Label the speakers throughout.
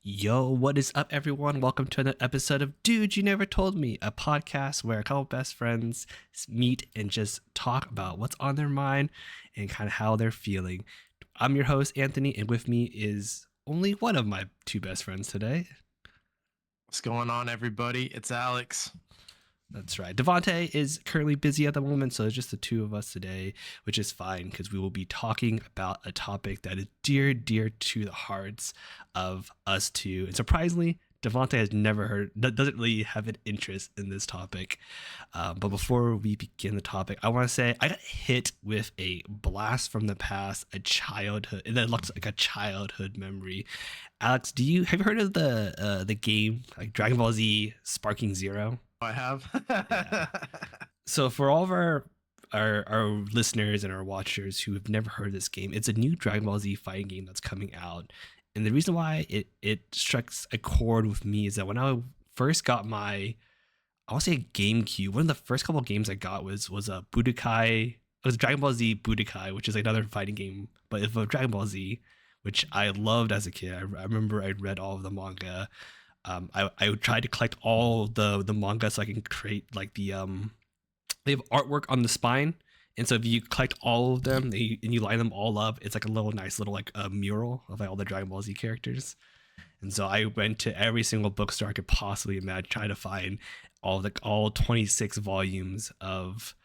Speaker 1: Yo, what is up, everyone? Welcome to another episode of Dude, You Never Told Me, a podcast where a couple best friends meet and just talk about what's on their mind and kind of how they're feeling. I'm your host, Anthony, and with me is only one of my two best friends today.
Speaker 2: What's going on, everybody? It's Alex.
Speaker 1: That's right. Devante is currently busy at the moment, so it's just the two of us today, which is fine because we will be talking about a topic that is dear to the hearts of us two. And surprisingly, Devante has never heard, doesn't really have an interest in this topic. But before we begin the topic, I want to say I got hit with a blast from the past, a childhood, and it looks like a childhood memory. Alex, have you heard of the game like Dragon Ball Z Sparking Zero?
Speaker 2: I have.
Speaker 1: Yeah. So for all of our listeners and our watchers who have never heard of this game, it's a new Dragon Ball Z fighting game that's coming out. And the reason why it strikes a chord with me is that when I first got I want to say GameCube, one of the first couple of games I got was a Budokai. It was Dragon Ball Z Budokai, which is another fighting game, but it's a Dragon Ball Z, which I loved as a kid. I remember I read all of the manga. I would try to collect all the manga so I can create like they have artwork on the spine, and so if you collect all of them and you line them all up, it's like a little nice little like a mural of like all the Dragon Ball Z characters. And so I went to every single bookstore I could possibly imagine, trying to find all 26 volumes of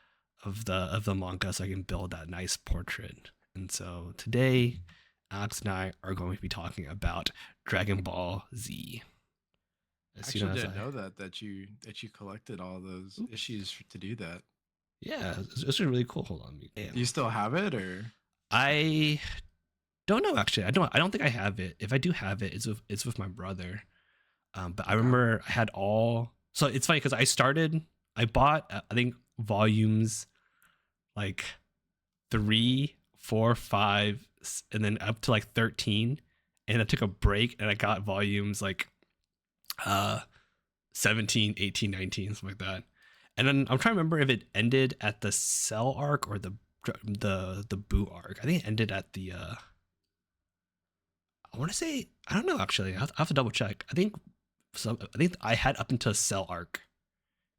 Speaker 1: the manga so I can build that nice portrait. And so today, Alex and I are going to be talking about Dragon Ball Z.
Speaker 2: I actually didn't know that you collected all those issues to do that.
Speaker 1: Yeah, it's really cool. Hold on,
Speaker 2: do you still have it, or
Speaker 1: I don't know. Actually, I don't think I have it. If I do have it, it's with my brother. But I remember I had all. So it's funny because I bought I think volumes like 3, 4, 5, and then up to like 13, and I took a break and I got volumes like 17, 18, 19, something like that. And then I'm trying to remember if it ended at the Cell arc or the Boo arc. I think it ended at the I want to say, I don't know actually. I have to double check. I think I had up until Cell arc,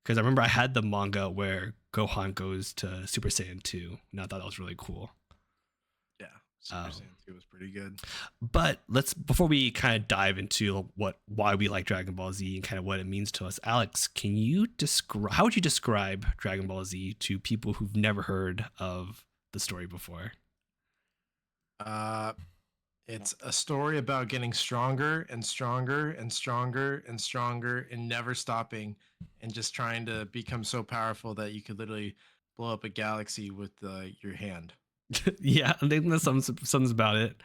Speaker 1: because I remember I had the manga where Gohan goes to Super Saiyan 2, and I thought that was really cool.
Speaker 2: Yeah, Super Saiyan 2 was pretty good.
Speaker 1: But before we kind of dive into why we like Dragon Ball Z and kind of what it means to us, Alex, how would you describe Dragon Ball Z to people who've never heard of the story before?
Speaker 2: It's a story about getting stronger and stronger and stronger and stronger and never stopping, and just trying to become so powerful that you could literally blow up a galaxy with your hand.
Speaker 1: Yeah, I think that sums about it.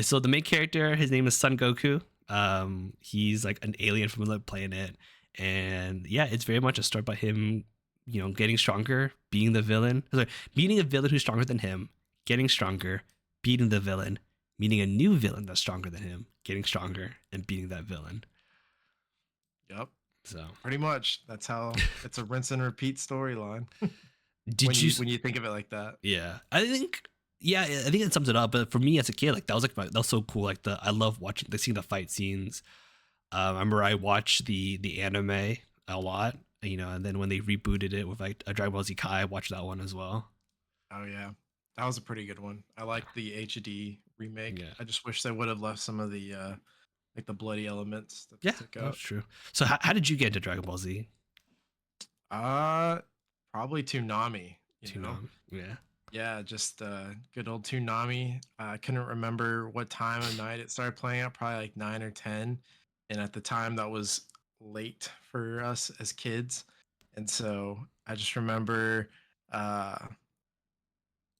Speaker 1: So the main character, his name is Son Goku. He's like an alien from another planet, and yeah, it's very much a story about him, getting stronger, beating a villain who's stronger than him, getting stronger, beating the villain, meeting a new villain that's stronger than him, getting stronger, and beating that villain.
Speaker 2: Yep.
Speaker 1: So
Speaker 2: pretty much that's how it's a rinse and repeat storyline. When you think of it like that?
Speaker 1: Yeah, I think it sums it up. But for me as a kid, like that was so cool. Like I love seeing the fight scenes. I remember I watched the anime a lot, and then when they rebooted it with like a Dragon Ball Z Kai, I watched that one as well.
Speaker 2: Oh yeah, that was a pretty good one. I like the HD remake.
Speaker 1: Yeah.
Speaker 2: I just wish they would have left some of the like the bloody elements that
Speaker 1: they
Speaker 2: took out.
Speaker 1: That's true. So how did you get into Dragon Ball Z?
Speaker 2: Probably Toonami.
Speaker 1: Yeah.
Speaker 2: Yeah, just good old Toonami. I couldn't remember what time of night it started playing out, probably like 9 or 10. And at the time that was late for us as kids. And so I just remember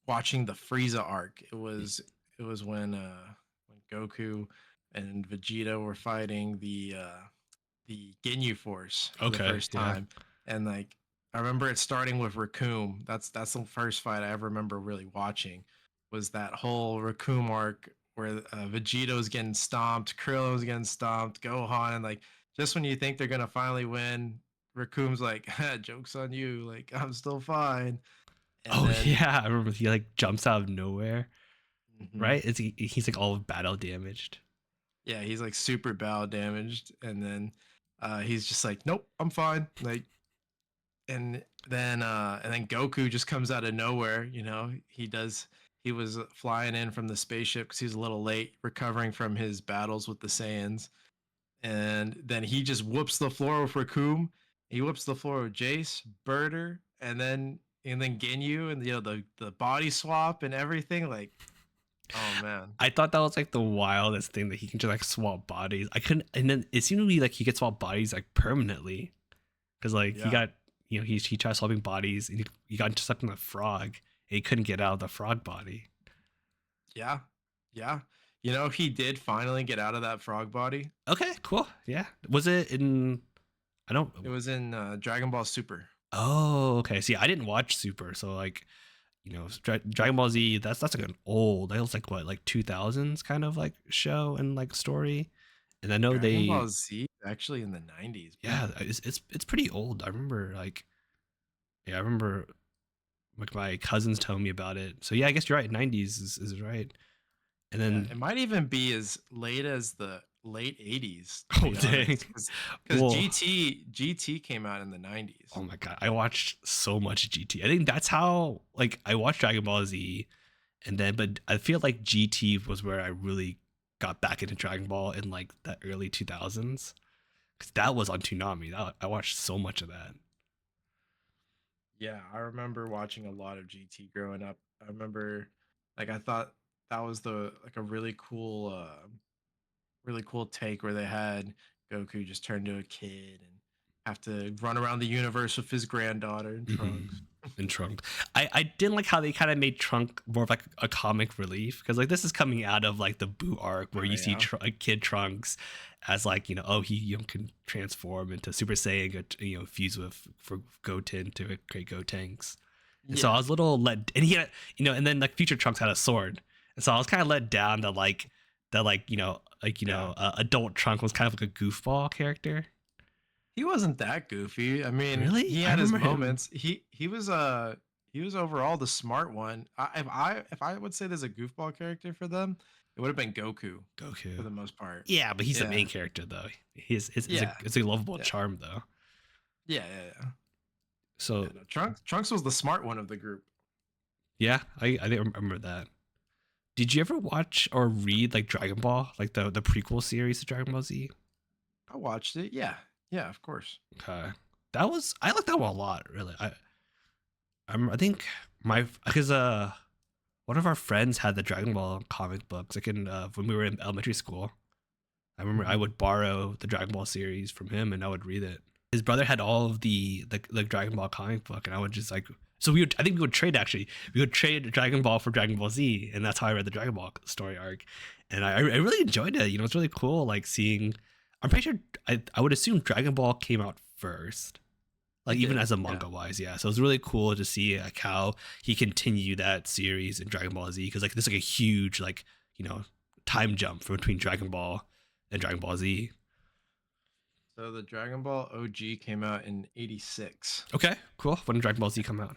Speaker 2: watching the Frieza arc. It was when Goku and Vegeta were fighting the Ginyu Force for the first time. And like I remember it starting with Recoome. That's the first fight I ever remember really watching, was that whole Recoome arc where Vegeta was getting stomped, Krillin was getting stomped, Gohan, and like just when you think they're gonna finally win, Recoome's like, "Joke's on you! Like I'm still fine."
Speaker 1: And yeah, I remember he like jumps out of nowhere, right? He's like all battle damaged.
Speaker 2: Yeah, he's like super bow damaged, and then he's just like, nope, I'm fine. Like, and then Goku just comes out of nowhere. He was flying in from the spaceship because he was a little late recovering from his battles with the Saiyans, and then he just whoops the floor with Raccoon. He whoops the floor with Jace, Birder, and then Ginyu, and the body swap and everything. Like, oh man,
Speaker 1: I thought that was like the wildest thing that he can just like swap bodies. I couldn't, and then it seemed to be like he could swap bodies like permanently because like he
Speaker 2: yeah,
Speaker 1: got he tried swapping bodies and he got stuck in the frog and he couldn't get out of the frog body.
Speaker 2: yeah, yeah. He did finally get out of that frog body.
Speaker 1: Okay, cool. Yeah, was it in? I don't.
Speaker 2: It was in Dragon Ball Super.
Speaker 1: Oh, okay. See, I didn't watch Super, so like Dragon Ball Z. That's like an old. That was like what, like 2000s kind of like show and like story. And I know
Speaker 2: Dragon Ball
Speaker 1: they,
Speaker 2: Z actually in the 90s,
Speaker 1: yeah,
Speaker 2: bro.
Speaker 1: it's pretty old. I remember like, yeah, I remember like my cousins telling me about it. So yeah, I guess you're right. 90s is right. And
Speaker 2: Yeah,
Speaker 1: then
Speaker 2: it might even be as late as the late 80s, to
Speaker 1: oh
Speaker 2: be
Speaker 1: dang,
Speaker 2: honest, because
Speaker 1: well,
Speaker 2: GT came out in the
Speaker 1: oh
Speaker 2: 90s.
Speaker 1: my god, I watched so much GT. I think that's how like I watched Dragon Ball Z, and then but I feel like GT was where I really got back into Dragon Ball in like the early 2000s because that was on Toonami. I watched so much of that.
Speaker 2: Yeah, I remember watching a lot of GT growing up. I remember, like, I thought that was the like a really cool take where they had Goku just turn to a kid and have to run around the universe with his granddaughter in
Speaker 1: Mm-hmm.
Speaker 2: trunks.
Speaker 1: In Trunk, I didn't like how they kind of made Trunk more of like a comic relief because like this is coming out of like the Boo arc where
Speaker 2: Oh
Speaker 1: you see
Speaker 2: yeah,
Speaker 1: a kid Trunks as like oh he can transform into Super Saiyan, fuse with for Goten to create Gotenks, and so I
Speaker 2: yeah,
Speaker 1: was a little let, and he had and then like future Trunks had a sword, and so I was kind of let down that
Speaker 2: yeah.
Speaker 1: adult Trunk was kind of like a goofball character.
Speaker 2: He wasn't that goofy. I mean,
Speaker 1: Really,
Speaker 2: he
Speaker 1: I
Speaker 2: had his
Speaker 1: remember him.
Speaker 2: moments. He was overall the smart one. If I would say there's a goofball character for them, it would have been Goku for
Speaker 1: Goku.
Speaker 2: the most part.
Speaker 1: Yeah, but he's the
Speaker 2: Yeah,
Speaker 1: main character though. He's it's a
Speaker 2: yeah,
Speaker 1: it's a lovable
Speaker 2: yeah,
Speaker 1: charm though.
Speaker 2: yeah. Yeah,
Speaker 1: So
Speaker 2: no, Trunks was the smart one of the group.
Speaker 1: yeah, I didn't remember that. Did you ever watch or read like Dragon Ball, like the prequel series to Dragon Ball Z?
Speaker 2: I watched it. Yeah, yeah, of course.
Speaker 1: Okay, that was I like that one a lot. Really, I think my because one of our friends had the Dragon Ball comic books like in when we were in elementary school. I remember I
Speaker 2: Mhm.
Speaker 1: would borrow the Dragon Ball series from him and I would read it. His brother had all of the Dragon Ball comic book, and I would just like so we would I think we would trade actually. We would trade Dragon Ball for Dragon Ball Z, and that's how I read the Dragon Ball story arc. And I really enjoyed it. It's really cool like seeing. I'm pretty sure I would assume Dragon Ball came out first, like
Speaker 2: It
Speaker 1: even
Speaker 2: did.
Speaker 1: as a
Speaker 2: Yeah.
Speaker 1: manga wise, yeah. So it was really cool to see like how he continued that series in Dragon Ball Z because like there's like a huge like time jump from between Dragon Ball and Dragon Ball Z.
Speaker 2: So the Dragon Ball OG came out in 86,
Speaker 1: Okay, cool. When did Dragon Ball Z come out?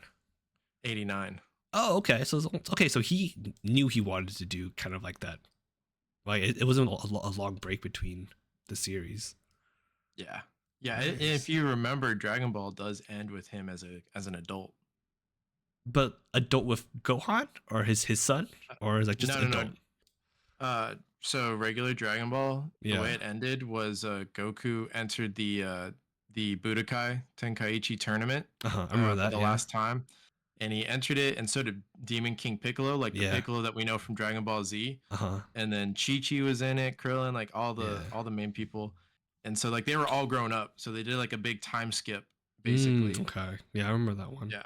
Speaker 2: 89.
Speaker 1: Oh, okay. So okay, so he knew he wanted to do kind of like that. Like it wasn't a long break between the series.
Speaker 2: Yeah. Yeah, and if
Speaker 1: Nice.
Speaker 2: you remember, Dragon Ball does end with him as an adult.
Speaker 1: But adult with Gohan or his son,
Speaker 2: Uh,
Speaker 1: or is like just
Speaker 2: no, no,
Speaker 1: adult?
Speaker 2: no. So regular Dragon Ball, the way
Speaker 1: Yeah.
Speaker 2: it ended was Goku entered the Budokai Tenkaichi tournament
Speaker 1: Uh huh. I remember
Speaker 2: for
Speaker 1: that.
Speaker 2: the
Speaker 1: Yeah.
Speaker 2: last time, and he entered it, and so did Demon King Piccolo, like the
Speaker 1: Yeah.
Speaker 2: Piccolo that we know from Dragon Ball Z.
Speaker 1: Uh huh.
Speaker 2: And then Chi Chi was in it, Krillin, like all the
Speaker 1: Yeah.
Speaker 2: all the main people, and so like they were all grown up, so they did like a big time skip,
Speaker 1: Mm,
Speaker 2: basically.
Speaker 1: okay. Yeah, I remember that one.
Speaker 2: Yeah,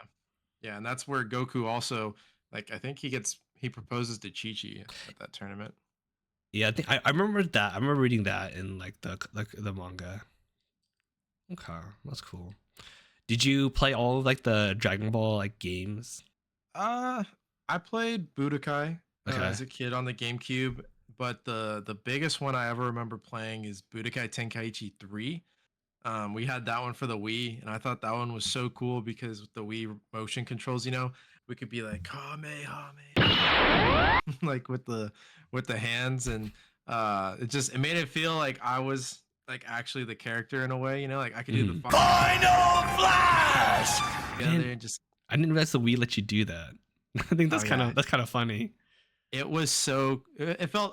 Speaker 2: yeah, and that's where Goku also like I think he proposes to Chi Chi at that tournament.
Speaker 1: Yeah, I think I remember that. I remember reading that in like the manga. Okay, that's cool. Did you play all of like the Dragon Ball like games?
Speaker 2: Uh, I played Budokai
Speaker 1: Okay.
Speaker 2: as a kid on the GameCube, but the biggest one I ever remember playing is Budokai Tenkaichi 3. We had that one for the Wii, and I thought that one was so cool because with the Wii motion controls, we could be like Kamehameha, like with the hands, and It made it feel like I was like actually the character in a way, like I could do the
Speaker 1: Mhm.
Speaker 2: final flash together
Speaker 1: Man,
Speaker 2: and just
Speaker 1: I didn't realize the Wii let you do that. I think
Speaker 2: oh yeah.
Speaker 1: that's kind of funny.
Speaker 2: It was so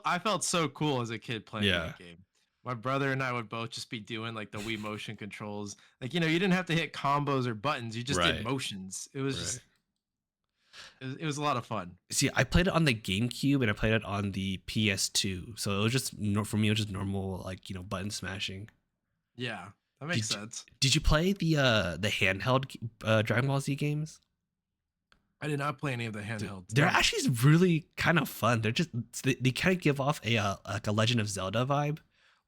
Speaker 2: I felt so cool as a kid playing
Speaker 1: Yeah.
Speaker 2: that game. My brother and I would both just be doing like the Wii motion controls. Like, you didn't have to hit combos or buttons. You just did
Speaker 1: Right.
Speaker 2: motions. It was
Speaker 1: Right.
Speaker 2: just it was a lot of fun.
Speaker 1: See, I played it on the GameCube and I played it on the PS2. So it was just for me, it was just normal like button smashing.
Speaker 2: Yeah, that makes
Speaker 1: Did
Speaker 2: sense.
Speaker 1: Did you play the handheld Dragon Ball Z games?
Speaker 2: I did not play any of the handhelds.
Speaker 1: They're
Speaker 2: No.
Speaker 1: actually really kind of fun. They kind of give off a like a Legend of Zelda vibe,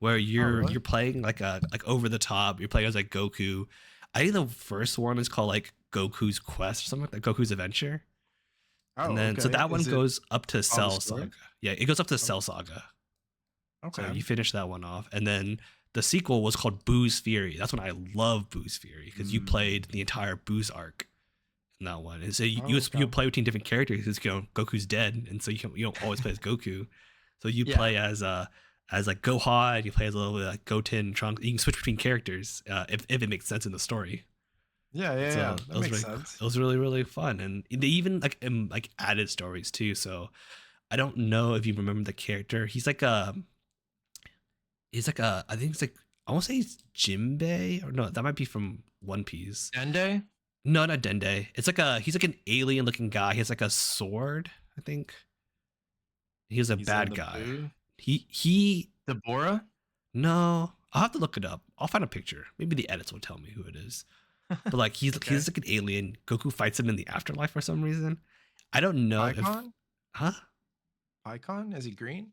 Speaker 1: where
Speaker 2: Oh, really?
Speaker 1: you're playing like over the top. You're playing as like Goku. I think the first one is called like Goku's Quest or something like that, Goku's Adventure.
Speaker 2: Oh,
Speaker 1: And then so
Speaker 2: okay.
Speaker 1: that one
Speaker 2: Is it
Speaker 1: goes up to
Speaker 2: on the
Speaker 1: Cell
Speaker 2: story?
Speaker 1: Saga. Yeah, it goes up to
Speaker 2: Oh,
Speaker 1: Cell Saga. So
Speaker 2: okay.
Speaker 1: you finish that one off, and then the sequel was called Boo's Fury. That's when I love Boo's Fury because you
Speaker 2: Mm.
Speaker 1: played the entire Boo's arc in that one. And so
Speaker 2: Oh,
Speaker 1: you
Speaker 2: okay.
Speaker 1: play between different characters because Goku's dead, and so you don't always play as Goku. So you
Speaker 2: Yeah.
Speaker 1: play as like Gohan, you play as a little bit like Goten, Trunks. You can switch between characters if it makes sense in the story.
Speaker 2: Yeah, yeah,
Speaker 1: So
Speaker 2: yeah. That makes sense.
Speaker 1: it was really really fun, and they even like added stories too. So I don't know if you remember the character. He's like a I think it's like I want to say he's Jinbei or no, that might be from One Piece.
Speaker 2: Dende?
Speaker 1: No, not Dende. It's like he's like an alien looking guy. He has like a sword, I think. He's a
Speaker 2: He's in
Speaker 1: bad
Speaker 2: the
Speaker 1: guy.
Speaker 2: boo.
Speaker 1: He
Speaker 2: Deborah?
Speaker 1: no, I'll have to look it up. I'll find a picture. Maybe the edits will tell me who it is. But like
Speaker 2: Okay.
Speaker 1: he's like an alien. Goku fights him in the afterlife for some reason. I don't know if
Speaker 2: Pycon?
Speaker 1: huh?
Speaker 2: Pycon? Is he green?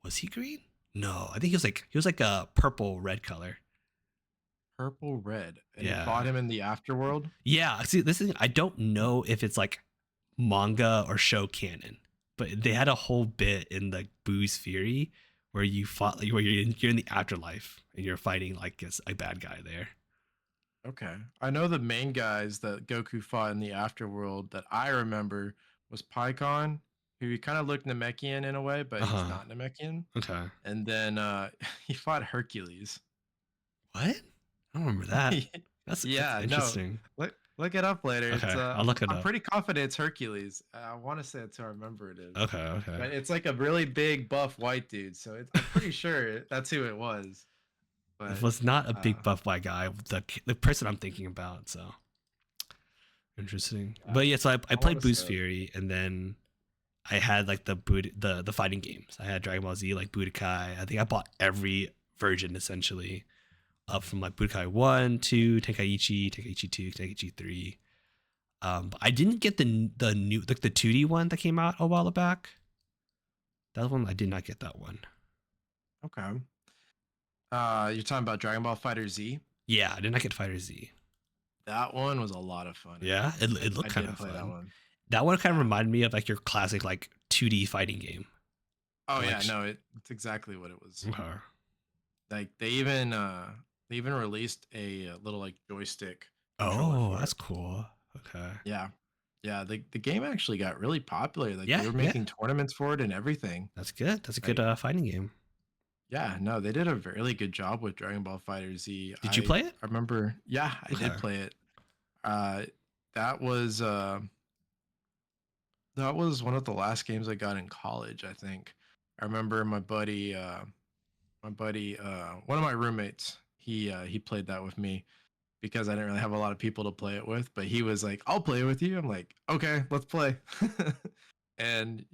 Speaker 1: Was he green? No, I think he was like a purple red color.
Speaker 2: Purple red. And he
Speaker 1: Yeah.
Speaker 2: fought him in the afterworld?
Speaker 1: Yeah, see, this is I don't know if it's like manga or show canon, but they had a whole bit in the Boo's Fury where you fought, like, where you're in the afterlife and you're fighting like a bad guy there.
Speaker 2: Okay. I know the main guys that Goku fought in the afterworld that I remember was Pycon, who kind of looked Namekian in a way, but
Speaker 1: Uh
Speaker 2: he's
Speaker 1: huh.
Speaker 2: not Namekian.
Speaker 1: Okay.
Speaker 2: And then he fought Hercules.
Speaker 1: What? I don't remember that. That's
Speaker 2: Yeah, no.
Speaker 1: interesting.
Speaker 2: Look it up later. It's
Speaker 1: Okay, I'll
Speaker 2: I'm
Speaker 1: look it
Speaker 2: I'm
Speaker 1: up.
Speaker 2: pretty confident it's Hercules. I want to say that's who I remember it is.
Speaker 1: Okay, okay.
Speaker 2: But it's like a really big buff white dude, so I'm pretty sure that's who it was.
Speaker 1: It
Speaker 2: But
Speaker 1: was not a
Speaker 2: uh,
Speaker 1: big buff white guy. The person I'm thinking about. So interesting. But yeah, so I
Speaker 2: I want
Speaker 1: played
Speaker 2: to
Speaker 1: Boost
Speaker 2: say
Speaker 1: Fury, and then I had like the fighting games. I had Dragon Ball Z, like Budokai. I think I bought every version essentially, up from like Budokai 1, 2, Tenkaichi, Tenkaichi 2, Tenkaichi 3. But I didn't get the new like the 2D one that came out a while back. That one I did not get that one.
Speaker 2: okay. You're talking about Dragon Ball Fighter Z.
Speaker 1: Yeah, I did not get Fighter Z.
Speaker 2: That one was a lot of fun.
Speaker 1: Yeah, it
Speaker 2: I
Speaker 1: looked kind
Speaker 2: did
Speaker 1: of
Speaker 2: play that
Speaker 1: fun.
Speaker 2: one.
Speaker 1: That one kind of
Speaker 2: Yeah.
Speaker 1: reminded me of like your classic like 2D fighting game.
Speaker 2: Oh
Speaker 1: Like
Speaker 2: yeah, no, it's exactly what it was.
Speaker 1: okay.
Speaker 2: Like they even released a little like joystick controller
Speaker 1: Oh,
Speaker 2: for
Speaker 1: that's
Speaker 2: it.
Speaker 1: cool. Okay.
Speaker 2: Yeah. Yeah, the game actually got really popular. Like
Speaker 1: Yeah,
Speaker 2: they were
Speaker 1: yeah.
Speaker 2: making tournaments for it and everything.
Speaker 1: That's good. That's a good
Speaker 2: Like
Speaker 1: fighting game.
Speaker 2: yeah, no, they did a really good job with Dragon Ball Fighter Z.
Speaker 1: Did you play it?
Speaker 2: I remember, yeah, I did
Speaker 1: Okay.
Speaker 2: play it. Uh that was uh that was one of the last games I got in college, I think. I remember one of my roommates, he played that with me because I didn't really have a lot of people to play it with, but he was like, "I'll play with you." I'm like, "Okay, let's play." And,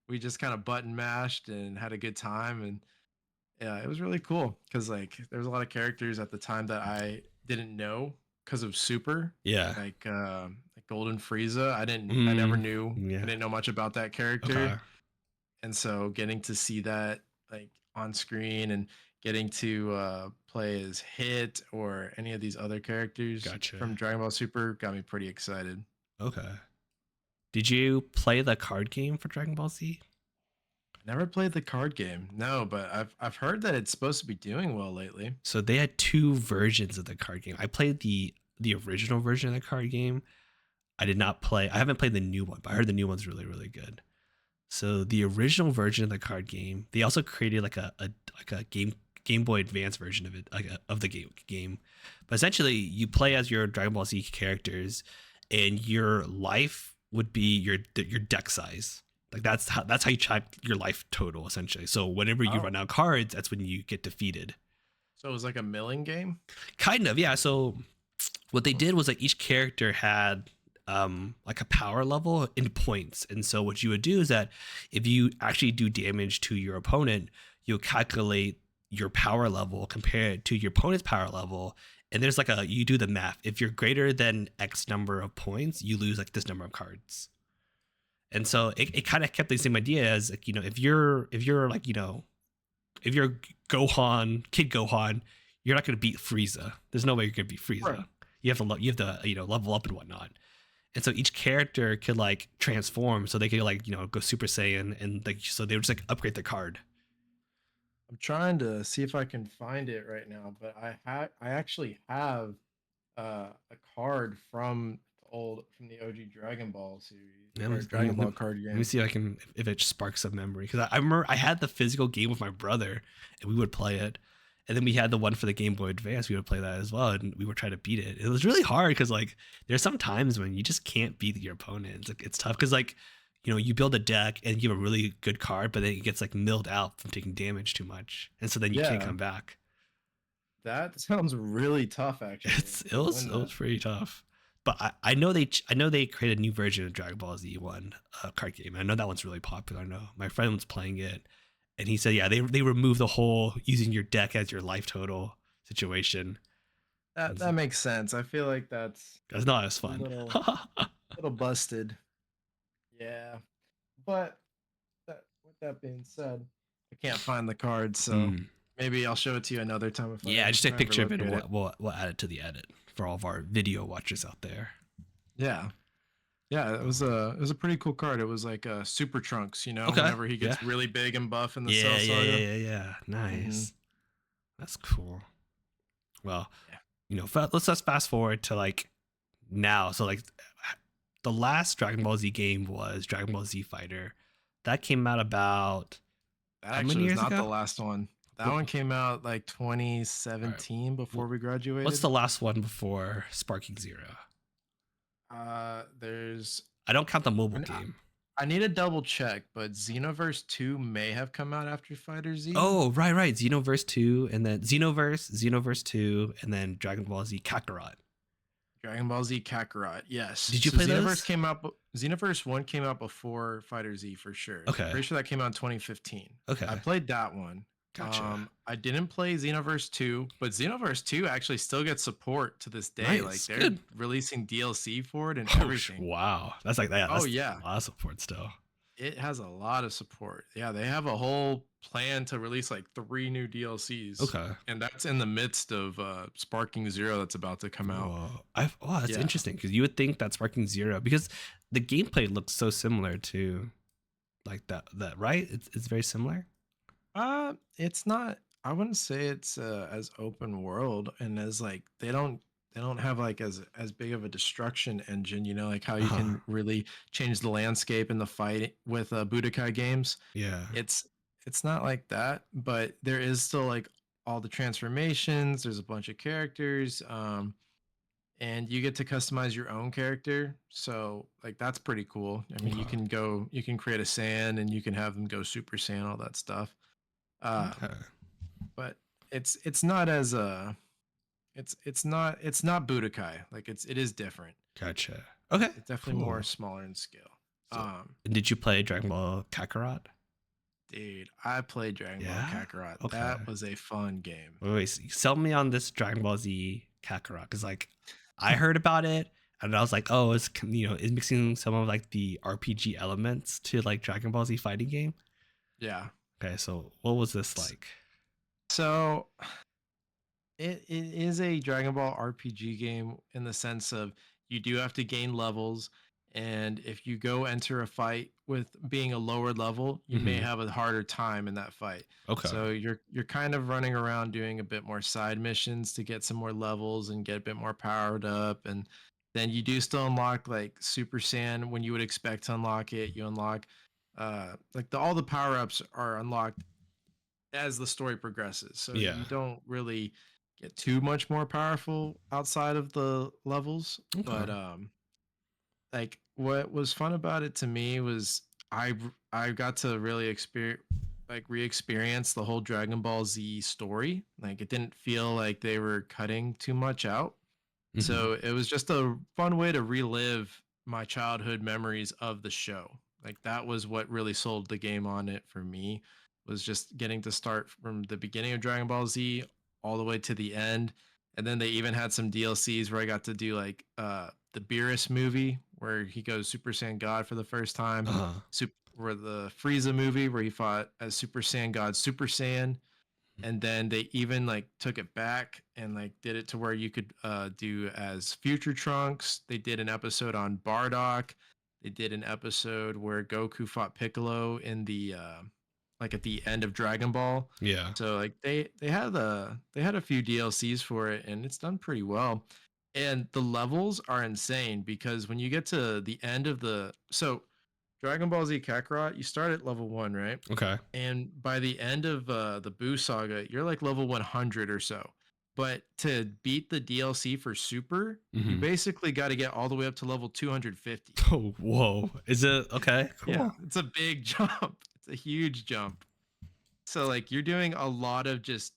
Speaker 2: we just kind of button mashed and had a good time, and yeah, it was really cool cuz like there was a lot of characters at the time that I didn't know because of Super,
Speaker 1: Yeah.
Speaker 2: like Golden Frieza. I never
Speaker 1: Mm,
Speaker 2: knew. I
Speaker 1: yeah.
Speaker 2: didn't know much about that character,
Speaker 1: Okay.
Speaker 2: and so getting to see that like on screen and getting to play as Hit or any of these other characters from
Speaker 1: Gotcha.
Speaker 2: Dragon Ball Super got me pretty excited.
Speaker 1: Okay. Did you play the card game for Dragon Ball Z?
Speaker 2: Never played the card game, no, but I've heard that it's supposed to be doing well lately.
Speaker 1: So they had two versions of the card game. I played the original version of the card game. I did not play. I haven't played the new one, but I heard the new one's really really good. So the original version of the card game, they also created like a Game Boy Advance version of it, of the game. But essentially, you play as your Dragon Ball Z characters, and your life would be your deck size. Like that's how you track your life total essentially. So whenever you
Speaker 2: Oh,
Speaker 1: run out cards, that's when you get defeated.
Speaker 2: so it was like a milling game.
Speaker 1: Kind of, yeah. So what they
Speaker 2: Hmm.
Speaker 1: did was like each character had like a power level in points, and so what you would do is that if you actually do damage to your opponent, you'll calculate your power level compared to your opponent's power level, and there's like a you do the math. If you're greater than X number of points, you lose like this number of cards. And so it kind of kept the same idea as like, if you're like, if you're Kid Gohan, you're not going to beat Frieza. There's no way you're going to beat
Speaker 2: Right.
Speaker 1: Frieza. You have to level up and whatnot. And so each character could like transform, so they could like go Super Saiyan, and like so they would just like upgrade their card.
Speaker 2: I'm trying to see if I can find it right now, but I actually have a card from the OG Dragon Ball series
Speaker 1: Yeah,
Speaker 2: or Dragon Ball card
Speaker 1: let me
Speaker 2: game.
Speaker 1: see if I can if it sparks some memory, because I remember I had the physical game with my brother and we would play it, and then we had the one for the Game Boy Advance. We would play that as well, and we would try to beat it. It was really hard because like there's some times when you just can't beat your opponent. It's tough because like you build a deck and you have a really good card, but then it gets like milled out from taking damage too much, and so then you can't
Speaker 2: Yeah,
Speaker 1: come back.
Speaker 2: that sounds really tough actually to
Speaker 1: It
Speaker 2: win that.
Speaker 1: was pretty tough. But I know they created a new version of Dragon Ball Z one card game. I know that one's really popular. I know my friend was playing it, and he said, yeah, they removed the whole using your deck as your life total situation.
Speaker 2: That makes sense. I feel like that's
Speaker 1: That's not as
Speaker 2: a
Speaker 1: fun.
Speaker 2: little busted. Yeah, but with that being said, I can't find the card, so
Speaker 1: Mm.
Speaker 2: maybe I'll show it to you another time
Speaker 1: Yeah, just take
Speaker 2: if
Speaker 1: a
Speaker 2: I ever
Speaker 1: picture of it, and
Speaker 2: locate it.
Speaker 1: we'll add it to the edit for all of our video watchers out there.
Speaker 2: Yeah. Yeah,
Speaker 1: Oh.
Speaker 2: it was a pretty cool card. It was like Super Trunks,
Speaker 1: Okay.
Speaker 2: whenever he
Speaker 1: Yeah.
Speaker 2: gets really big and buff in the Cell
Speaker 1: Yeah.
Speaker 2: Saga.
Speaker 1: Yeah.
Speaker 2: Hmm.
Speaker 1: Nice. That's cool. Well,
Speaker 2: Yeah.
Speaker 1: let's just fast forward to like now. So like the last Dragon Ball Z game was Dragon Ball Z Fighter. That came out about
Speaker 2: That
Speaker 1: how many
Speaker 2: actually was
Speaker 1: years
Speaker 2: not the
Speaker 1: ago?
Speaker 2: last one. That
Speaker 1: What,
Speaker 2: one came out like
Speaker 1: all right.
Speaker 2: 2017 before we
Speaker 1: What's
Speaker 2: graduated.
Speaker 1: the last one before Sparking Zero?
Speaker 2: There's
Speaker 1: I don't count the mobile
Speaker 2: I
Speaker 1: game.
Speaker 2: I need to double check, but Xenoverse 2 may have come out after Fighter Z.
Speaker 1: Oh, right. Xenoverse 2, and then Xenoverse 2, and then Dragon Ball Z Kakarot.
Speaker 2: Dragon Ball Z Kakarot, yes.
Speaker 1: Did you
Speaker 2: So
Speaker 1: play those?
Speaker 2: Xenoverse 1 came out before Fighter Z for sure. I'm
Speaker 1: Okay.
Speaker 2: pretty sure that came out in 2015. I
Speaker 1: Okay.
Speaker 2: played that one.
Speaker 1: Gotcha.
Speaker 2: I didn't play Xenoverse 2, but Xenoverse 2 actually still gets support to this day. Like
Speaker 1: Nice.
Speaker 2: they're
Speaker 1: Good.
Speaker 2: releasing DLC for it and
Speaker 1: Oh,
Speaker 2: everything.
Speaker 1: wow. That's like that.
Speaker 2: Oh
Speaker 1: That's
Speaker 2: yeah,
Speaker 1: a lot of support still.
Speaker 2: it has a lot of support. Yeah, they have a whole plan to release like 3 new DLCs.
Speaker 1: Okay.
Speaker 2: And that's in the midst of Sparking Zero that's about to come out.
Speaker 1: Whoa. That's
Speaker 2: Yeah.
Speaker 1: interesting because you would think that Sparking Zero, because the gameplay looks so similar to like that right? It's very similar.
Speaker 2: It's not. I wouldn't say it's as open world and as like they don't have like as big of a destruction engine. You know, like how you
Speaker 1: Uh-huh.
Speaker 2: can really change the landscape in the fight with Budokai games.
Speaker 1: Yeah.
Speaker 2: It's it's not like that, but there is still like all the transformations. There's a bunch of characters, and you get to customize your own character. So like that's pretty cool. I mean,
Speaker 1: Okay.
Speaker 2: you can create a Saiyan and you can have them go Super Saiyan, all that stuff. Um,
Speaker 1: Okay.
Speaker 2: but it's not as it's not Budokai. Like it is different.
Speaker 1: Gotcha. Okay.
Speaker 2: It's definitely more
Speaker 1: Cool.
Speaker 2: smaller in scale.
Speaker 1: So, did you play Dragon Ball Kakarot?
Speaker 2: Dude, I played Dragon Ball
Speaker 1: Yeah.
Speaker 2: Kakarot.
Speaker 1: Okay.
Speaker 2: That was a fun game.
Speaker 1: Sell me on this Dragon Ball Z Kakarot, because like I heard about it and I was like, oh, it's mixing some of like the RPG elements to like Dragon Ball Z fighting game.
Speaker 2: Yeah.
Speaker 1: Okay, so what was this like?
Speaker 2: So it is a Dragon Ball RPG game in the sense of you do have to gain levels, and if you go enter a fight with being a lower level, you may
Speaker 1: Hmm.
Speaker 2: have a harder time in that fight.
Speaker 1: Okay.
Speaker 2: So you're kind of running around doing a bit more side missions to get some more levels and get a bit more powered up, and then you do still unlock like Super Saiyan when you would expect to unlock it. You unlock like all the power ups are unlocked as the story progresses. So
Speaker 1: Yeah.
Speaker 2: you don't really get too much more powerful outside of the levels.
Speaker 1: Okay.
Speaker 2: But like what was fun about it to me was I got to really experience like re-experience the whole Dragon Ball Z story. Like it didn't feel like they were cutting too much out.
Speaker 1: Hmm.
Speaker 2: So it was just a fun way to relive my childhood memories of the show. Like that was what really sold the game on it for me, was just getting to start from the beginning of Dragon Ball Z all the way to the end. And then they even had some DLCs where I got to do like the Beerus movie where he goes Super Saiyan God for the first time,
Speaker 1: Uh-huh.
Speaker 2: or the Frieza movie where he fought as Super Saiyan God Super Saiyan, and then they even like took it back and like did it to where you could do as future Trunks. They did an episode on Bardock. They did an episode where Goku fought Piccolo in the like at the end of Dragon Ball.
Speaker 1: Yeah.
Speaker 2: So like they had a few DLCs for it, and it's done pretty well. And the levels are insane because when you get to the end of the so Dragon Ball Z Kakarot, you start at level 1, right?
Speaker 1: Okay.
Speaker 2: And by the end of the Boo Saga, you're like level 100 or so. But to beat the DLC for Super, you
Speaker 1: Hmm.
Speaker 2: basically got to get all the way up to level 250.
Speaker 1: Oh, whoa. Is it okay?
Speaker 2: Yeah,
Speaker 1: Cool.
Speaker 2: it's a big jump. It's a huge jump. So like you're doing a lot of just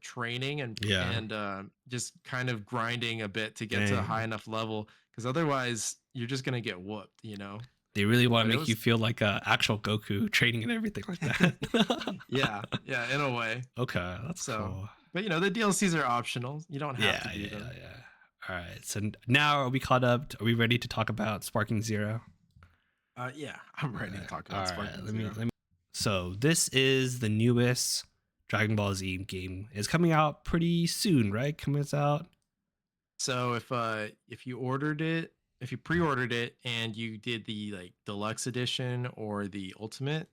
Speaker 2: training
Speaker 1: Yeah.
Speaker 2: and just kind of grinding a bit to get to a high
Speaker 1: Dang.
Speaker 2: enough level, because otherwise you're just gonna get whooped, you know.
Speaker 1: They really want to
Speaker 2: But it
Speaker 1: make you
Speaker 2: was
Speaker 1: feel like actual Goku training and everything like that.
Speaker 2: yeah, yeah, in a way.
Speaker 1: Okay, that's
Speaker 2: So,
Speaker 1: cool.
Speaker 2: but the DLCs are optional. You don't have
Speaker 1: Yeah,
Speaker 2: to do
Speaker 1: yeah,
Speaker 2: them.
Speaker 1: yeah. All right. So now are we caught up? Are we ready to talk about Sparking Zero?
Speaker 2: Yeah, I'm ready to talk
Speaker 1: All
Speaker 2: about
Speaker 1: right.
Speaker 2: Sparking Zero.
Speaker 1: Let me. So this is the newest Dragon Ball Z game. It's coming out pretty soon, right? Coming out.
Speaker 2: So if you ordered it, if you pre-ordered it and you did the like deluxe edition or the ultimate,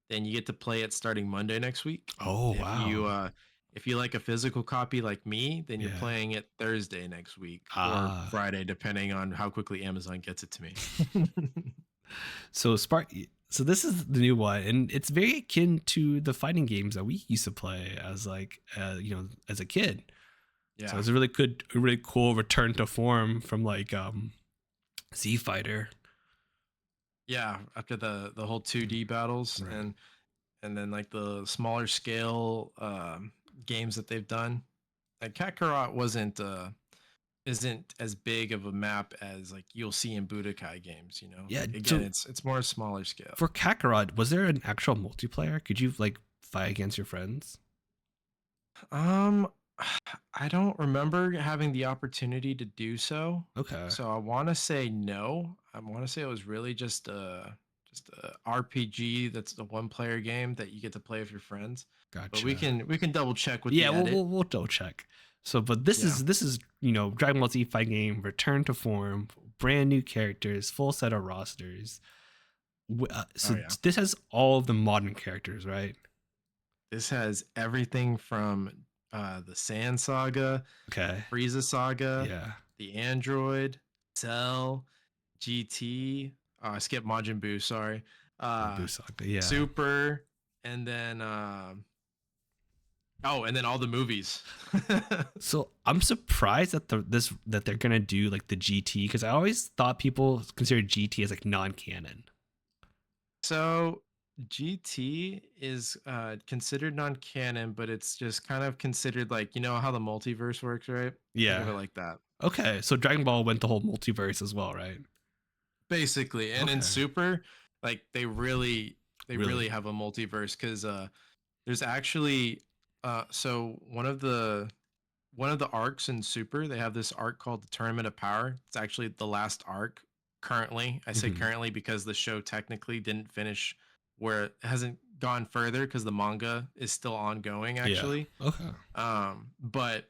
Speaker 2: then you get to play it starting Monday next week.
Speaker 1: Oh
Speaker 2: If
Speaker 1: wow.
Speaker 2: if you like a physical copy like me, then you're
Speaker 1: Yeah.
Speaker 2: playing it Thursday next week or
Speaker 1: Ah.
Speaker 2: Friday, depending on how quickly Amazon gets it to me.
Speaker 1: So Spark. So this is the new one, and it's very akin to the fighting games that we used to play as like, as a kid. So
Speaker 2: Yeah.
Speaker 1: it's a really cool return to form from like Z Fighter.
Speaker 2: Yeah, after the whole 2D battles
Speaker 1: Right.
Speaker 2: and then like the smaller scale games that they've done. Like Kakarot isn't as big of a map as like you'll see in Budokai games, you know.
Speaker 1: Yeah.
Speaker 2: Like again,
Speaker 1: So
Speaker 2: it's more smaller scale.
Speaker 1: for Kakarot, was there an actual multiplayer? Could you like fight against your friends?
Speaker 2: Um I don't remember having the opportunity to do so.
Speaker 1: Okay.
Speaker 2: So I want to say no. I want to say it was really just a RPG that's a one player game that you get to play with your friends. But
Speaker 1: Gotcha.
Speaker 2: we can double check with
Speaker 1: Yeah,
Speaker 2: the
Speaker 1: we'll
Speaker 2: edit.
Speaker 1: we'll double check. So, but this
Speaker 2: Yeah.
Speaker 1: is Dragon Ball Z fighting game return to form, brand new characters, full set of rosters.
Speaker 2: Oh
Speaker 1: So
Speaker 2: yeah.
Speaker 1: this has all of the modern characters, right?
Speaker 2: This has everything from the Sand Saga,
Speaker 1: Okay.
Speaker 2: Frieza Saga,
Speaker 1: Yeah.
Speaker 2: the Android, Cell, GT. I skipped Majin Buu. Sorry.
Speaker 1: Or
Speaker 2: Uh,
Speaker 1: Busaka. Yeah.
Speaker 2: Super, and then oh, and then all the movies.
Speaker 1: So I'm surprised that that they're gonna do like the GT, because I always thought people considered GT as like non-canon.
Speaker 2: So GT is considered non-canon, but it's just kind of considered like, you know how the multiverse works, right? Think of
Speaker 1: Yeah.
Speaker 2: it like that.
Speaker 1: Okay. So Dragon Ball went the whole multiverse as well, right?
Speaker 2: Basically. And in
Speaker 1: Okay.
Speaker 2: Super, like they really
Speaker 1: Really?
Speaker 2: have a multiverse because there's actually so one of the arcs in Super, they have this arc called the Tournament of Power. It's actually the last arc currently. I say
Speaker 1: Hmm.
Speaker 2: currently because the show technically didn't finish, where it hasn't gone further because the manga is still ongoing
Speaker 1: Yeah.
Speaker 2: actually.
Speaker 1: Okay.
Speaker 2: But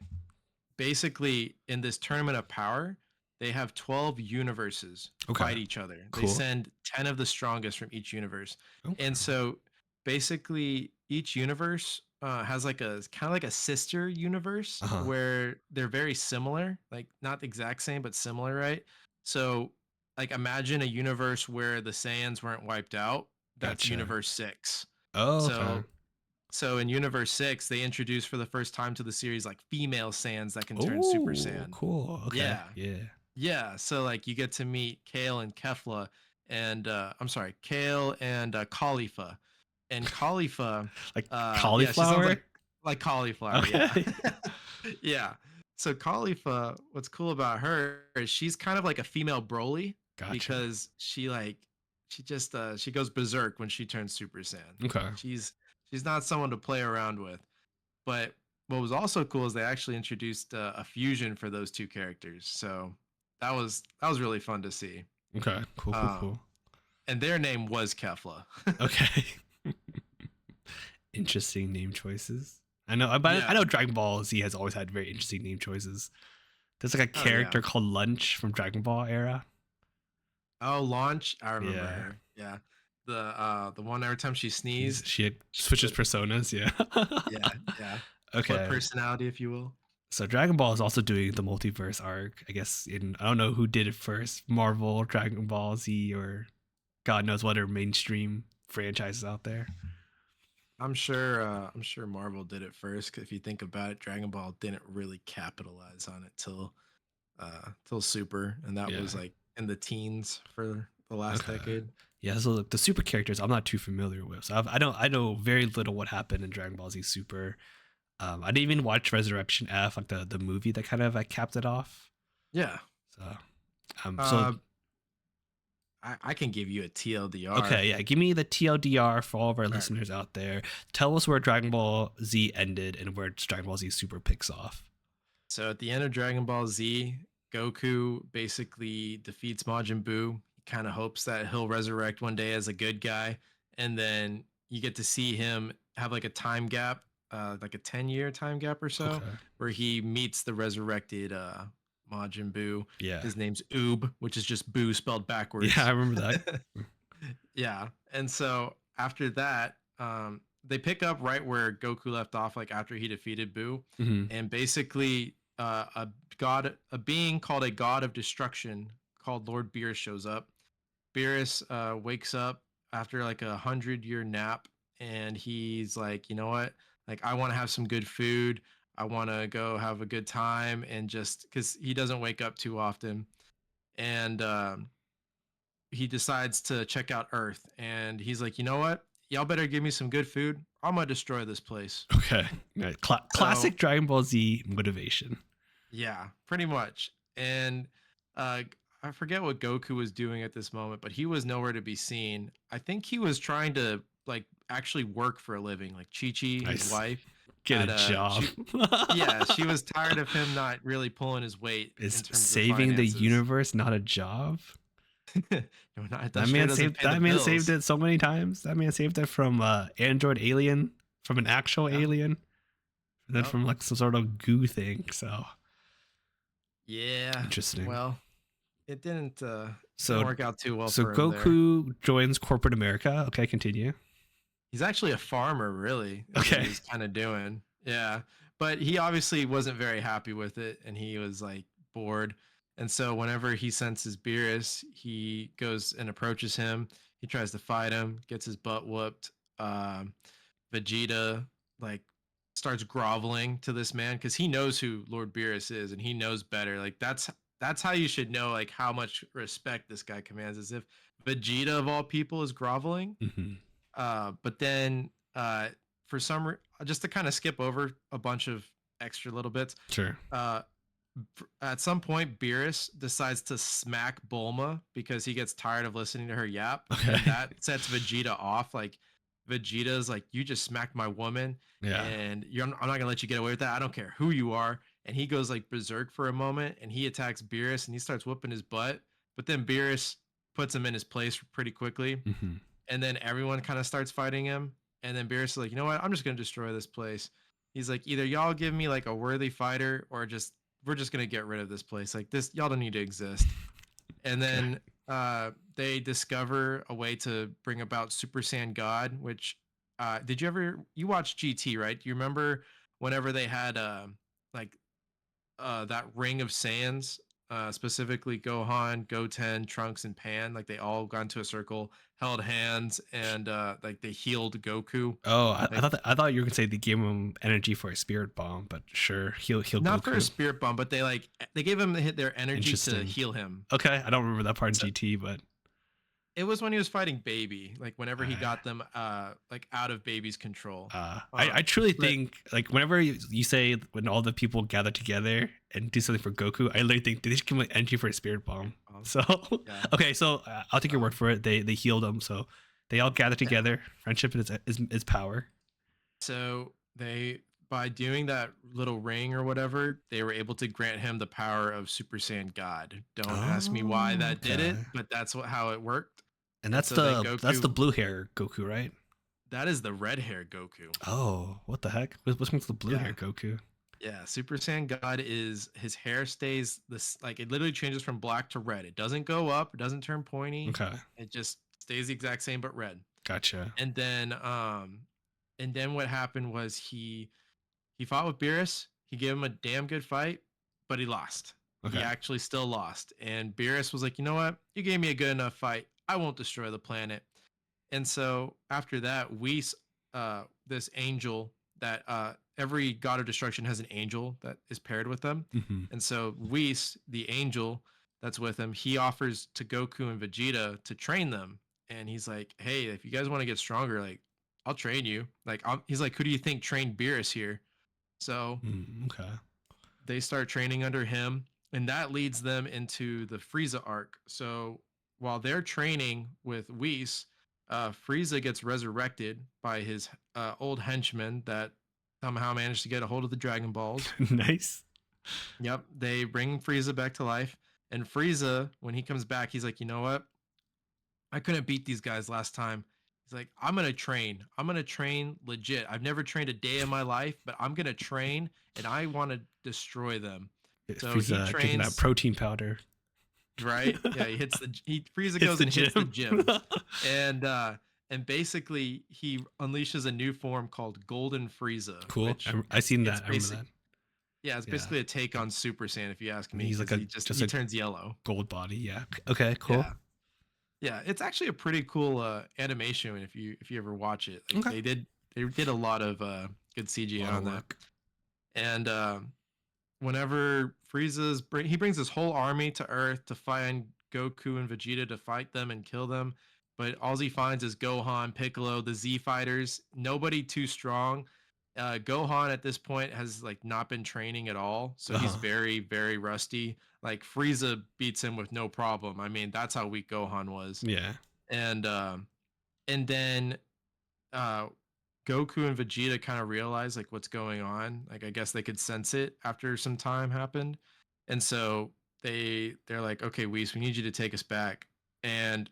Speaker 2: basically in this Tournament of Power, they have 12 universes
Speaker 1: Okay.
Speaker 2: fight each other. They
Speaker 1: Cool.
Speaker 2: send 10 of the strongest from each universe. And
Speaker 1: Okay.
Speaker 2: so basically each universe has like a kind of like a sister universe
Speaker 1: Uh huh.
Speaker 2: where they're very similar, like not the exact same but similar, right? So like imagine a universe where the Saiyans weren't wiped out. That's
Speaker 1: Gotcha.
Speaker 2: Universe 6.
Speaker 1: Oh, okay.
Speaker 2: So in Universe 6, they introduced for the first time to the series like female Saiyans that can turn Super
Speaker 1: Oh,
Speaker 2: Saiyan.
Speaker 1: cool. Okay.
Speaker 2: Yeah.
Speaker 1: Yeah.
Speaker 2: Yeah. So like you get to meet Kale and Kefla and I'm sorry, Kale and Khalifa. And Khalifa,
Speaker 1: Like
Speaker 2: yeah, she sounds
Speaker 1: cauliflower?
Speaker 2: like cauliflower, yeah.
Speaker 1: Okay.
Speaker 2: Yeah. So Khalifa, what's cool about her is she's kind of like a female Broly
Speaker 1: Gotcha.
Speaker 2: because she just she goes berserk when she turns Super Saiyan.
Speaker 1: Okay.
Speaker 2: She's she's not someone to play around with. But what was also cool is they actually introduced a fusion for those two characters. So that was really fun to see.
Speaker 1: Okay. Cool, cool,
Speaker 2: Um,
Speaker 1: cool.
Speaker 2: and their name was Kefla.
Speaker 1: Okay. Interesting name choices. I know, but I
Speaker 2: Yeah.
Speaker 1: know Dragon Ball Z has always had very interesting name choices. There's like a
Speaker 2: Oh yeah.
Speaker 1: character called Lunch from Dragon Ball era.
Speaker 2: Oh, Launch. I remember
Speaker 1: Yeah.
Speaker 2: her. Yeah. The one every time she sneezed,
Speaker 1: She
Speaker 2: she
Speaker 1: switches
Speaker 2: would,
Speaker 1: personas. Yeah.
Speaker 2: yeah, yeah. Split
Speaker 1: Okay.
Speaker 2: personality, if you will.
Speaker 1: So Dragon Ball is also doing the multiverse arc. I guess I don't know who did it first, Marvel, Dragon Ball Z, or God knows what are mainstream franchises out there.
Speaker 2: I'm sure Marvel did it first. 'Cause if you think about it, Dragon Ball didn't really capitalize on it till Super, and that was
Speaker 1: Yeah.
Speaker 2: like in the teens for the last
Speaker 1: Okay.
Speaker 2: decade.
Speaker 1: Yeah. So the super characters I'm not too familiar with. So I know very little what happened in Dragon Ball Z Super. I didn't even watch Resurrection F, like the movie that kind of like capped it off.
Speaker 2: Yeah.
Speaker 1: So so
Speaker 2: Uh, I can give you a TLDR.
Speaker 1: okay, yeah. Give me the TLDR for all of our
Speaker 2: All right.
Speaker 1: listeners out there. Tell us where Dragon Ball Z ended and where Dragon Ball Z Super picks off.
Speaker 2: So at the end of Dragon Ball Z, Goku basically defeats Majin Buu. He kind of hopes that he'll resurrect one day as a good guy, and then you get to see him have like a time gap, like a 10-year time gap or so,
Speaker 1: Okay.
Speaker 2: where he meets the resurrected Majin Buu.
Speaker 1: Yeah.
Speaker 2: His name's Oob, which is just Boo spelled
Speaker 1: Yeah, I
Speaker 2: backwards.
Speaker 1: remember that.
Speaker 2: Yeah, and so after that, they pick up right where Goku left off, like after he defeated Boo,
Speaker 1: Hmm.
Speaker 2: and basically, a being called a god of destruction called Lord Beerus shows up. Beerus wakes up after like 100-year nap, and he's like, you know what? Like, I want to have some good food. I want to go have a good time, and just because he doesn't wake up too often, and he decides to check out Earth, and he's like, you know what? Y'all better give me some good food. I'm gonna destroy this place.
Speaker 1: Okay. Right.
Speaker 2: So
Speaker 1: Classic Dragon Ball Z motivation.
Speaker 2: yeah, pretty much. And uh, I forget what Goku was doing at this moment, but he was nowhere to be seen. I think he was trying to like actually work for a living. Like Chi Chi, his
Speaker 1: Nice.
Speaker 2: wife,
Speaker 1: Get a
Speaker 2: had
Speaker 1: job.
Speaker 2: yeah, she was tired of him not really pulling his weight in
Speaker 1: Is
Speaker 2: terms of
Speaker 1: saving the
Speaker 2: finances.
Speaker 1: universe not a job?
Speaker 2: No, that sure doesn't pay the
Speaker 1: That man saved
Speaker 2: bills.
Speaker 1: it so many times. That man saved it from android alien, from an actual
Speaker 2: Yeah.
Speaker 1: alien, and then
Speaker 2: Yep.
Speaker 1: from like some sort of goo thing. So
Speaker 2: Yeah.
Speaker 1: interesting.
Speaker 2: Well, it didn't
Speaker 1: So
Speaker 2: work out too well
Speaker 1: so
Speaker 2: for him there.
Speaker 1: Goku joins corporate America. Okay, continue.
Speaker 2: He's actually a farmer, really, is what
Speaker 1: Okay.
Speaker 2: he's kind of doing. Yeah. But he obviously wasn't very happy with it, and he was like bored. And so whenever he senses Beerus, he goes and approaches him. He tries to fight him, gets his butt whooped. Um, Vegeta like starts groveling to this man because he knows who Lord Beerus is, and he knows better. Like that's how you should know like how much respect this guy commands, as if Vegeta of all people is groveling.
Speaker 1: Hmm.
Speaker 2: But then for just to kind of skip over a bunch of extra little bits,
Speaker 1: Sure.
Speaker 2: uh, at some point, Beerus decides to smack Bulma because he gets tired of listening to her yap, and
Speaker 1: Okay.
Speaker 2: that sets Vegeta off. Like Vegeta's like, "You just smacked my woman,
Speaker 1: Yeah.
Speaker 2: and I'm not gonna let you get away with that. I don't care who you are." And he goes like berserk for a moment, and he attacks Beerus, and he starts whooping his butt. But then Beerus puts him in his place pretty quickly,
Speaker 1: Hmm.
Speaker 2: and then everyone kind of starts fighting him. And then Beerus is like, you know what? I'm just gonna destroy this place. He's like, either y'all give me like a worthy fighter, or just we're just gonna get rid of this place. Like this, y'all don't need to exist. And
Speaker 1: Okay.
Speaker 2: then they discover a way to bring about Super Saiyan God. Which did you watch GT, right? Do you remember whenever they had like that ring of Saiyans? specifically Gohan, Goten, Trunks, and Pan. Like they all got into a circle, held hands, and like they healed Goku.
Speaker 1: Oh,
Speaker 2: Like
Speaker 1: I thought you were gonna say they gave him energy for a spirit bomb, but sure, heal
Speaker 2: not for a
Speaker 1: Goku.
Speaker 2: spirit bomb, but they gave him their energy to
Speaker 1: Interesting.
Speaker 2: heal him.
Speaker 1: Okay, I don't remember that part in
Speaker 2: So
Speaker 1: GT, but
Speaker 2: it was when he was fighting Baby, like whenever he
Speaker 1: uh,
Speaker 2: got them like out of Baby's control.
Speaker 1: I truly
Speaker 2: But
Speaker 1: think like whenever you say when all the people gather together and do something for Goku, I literally think they just give him energy for a spirit bomb. So
Speaker 2: yeah,
Speaker 1: okay, so I'll take your word
Speaker 2: um,
Speaker 1: for it. They healed him, so they all gather
Speaker 2: yeah.
Speaker 1: together. Friendship is power.
Speaker 2: So they by doing that little ring or whatever, they were able to grant him the power of Super Saiyan God. Don't ask me why
Speaker 1: Oh,
Speaker 2: that did
Speaker 1: okay.
Speaker 2: it, but that's how it worked.
Speaker 1: And
Speaker 2: And so then
Speaker 1: that's the
Speaker 2: Goku,
Speaker 1: blue hair Goku, right?
Speaker 2: that is the red hair Goku.
Speaker 1: Oh, what the heck? What's with the blue
Speaker 2: Yeah.
Speaker 1: hair Goku?
Speaker 2: Yeah, Super Saiyan God is his hair stays this like it literally changes from black to red. It doesn't go up, it doesn't turn pointy.
Speaker 1: Okay,
Speaker 2: It just stays the exact same but red.
Speaker 1: gotcha.
Speaker 2: And then what happened was he fought with Beerus. He gave him a damn good fight, but he lost. He
Speaker 1: Okay.
Speaker 2: actually still lost. And Beerus was like, "You know what? You gave me a good enough fight. I won't destroy the planet." And so after that, Whis, this angel that every god of destruction has an angel that is paired with them.
Speaker 1: Hmm.
Speaker 2: And so Whis, the angel that's with him, he offers to Goku and Vegeta to train them. And he's like, "Hey, if you guys want to get stronger, like I'll train you." Like he's like, "Who do you think trained Beerus here?" So
Speaker 1: Okay.
Speaker 2: they start training under him, and that leads them into the Frieza arc. So while they're training with Whis, Frieza gets resurrected by his old henchman that somehow managed to get a hold of the Dragon Balls.
Speaker 1: Nice.
Speaker 2: Yep, they bring Frieza back to life, and Frieza, when he comes back, he's like, "You know what? I couldn't beat these guys last time." He's like, "I'm gonna train. I'm gonna train legit. I've never trained a day in my life, but I'm gonna train, and I want to destroy them."
Speaker 1: If
Speaker 2: So
Speaker 1: he's
Speaker 2: he
Speaker 1: drinking that
Speaker 2: trains,
Speaker 1: protein powder.
Speaker 2: right? Yeah, he hits the he Frieza
Speaker 1: Hits
Speaker 2: goes
Speaker 1: the
Speaker 2: and hits the
Speaker 1: gym.
Speaker 2: gym, and basically he unleashes a new form called Golden Frieza,
Speaker 1: Cool.
Speaker 2: which
Speaker 1: I seen
Speaker 2: it's
Speaker 1: that. I remember
Speaker 2: basic.
Speaker 1: that.
Speaker 2: Yeah, it's
Speaker 1: Yeah.
Speaker 2: basically a take on Super Saiyan, if you ask
Speaker 1: And
Speaker 2: me,
Speaker 1: he's like
Speaker 2: because
Speaker 1: a just
Speaker 2: he
Speaker 1: a
Speaker 2: turns yellow.
Speaker 1: gold body. Yeah. Okay. Cool.
Speaker 2: Yeah. Yeah, it's actually a pretty cool animation if you ever watch it. Like
Speaker 1: Okay.
Speaker 2: they did a lot of good
Speaker 1: A
Speaker 2: CGI
Speaker 1: lot of
Speaker 2: on that.
Speaker 1: work.
Speaker 2: And whenever he brings his whole army to Earth to find Goku and Vegeta to fight them and kill them, but all he finds is Gohan, Piccolo, the Z fighters. Nobody too strong. Gohan at this point has like not been training at all, so he's
Speaker 1: Uh-huh.
Speaker 2: very rusty. Like Frieza beats him with no problem. I mean, that's how weak Gohan was.
Speaker 1: Yeah.
Speaker 2: And then uh Goku and Vegeta kind of realize like what's going on. Like I guess they could sense it after some time happened. And so they're like, "Okay, Whis, we need you to take us back." And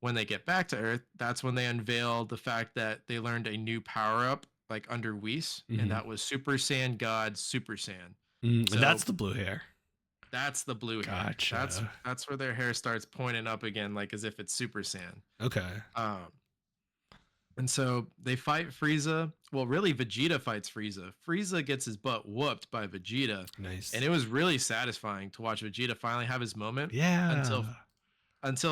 Speaker 2: when they get back to Earth, that's when they unveil the fact that they learned a new power up like under Whis, and
Speaker 1: Hmm.
Speaker 2: that was Super Saiyan God Super Saiyan.
Speaker 1: And that's
Speaker 2: So
Speaker 1: the blue hair.
Speaker 2: that's the blue hair.
Speaker 1: Gotcha.
Speaker 2: That's where their hair starts pointing up again, like as if it's Super Saiyan.
Speaker 1: Okay.
Speaker 2: Um, And so they fight Frieza. Well, really, Vegeta fights Frieza. Frieza gets his butt whooped by Vegeta, and
Speaker 1: Nice.
Speaker 2: it was really satisfying to watch Vegeta finally have his moment. Until
Speaker 1: Yeah.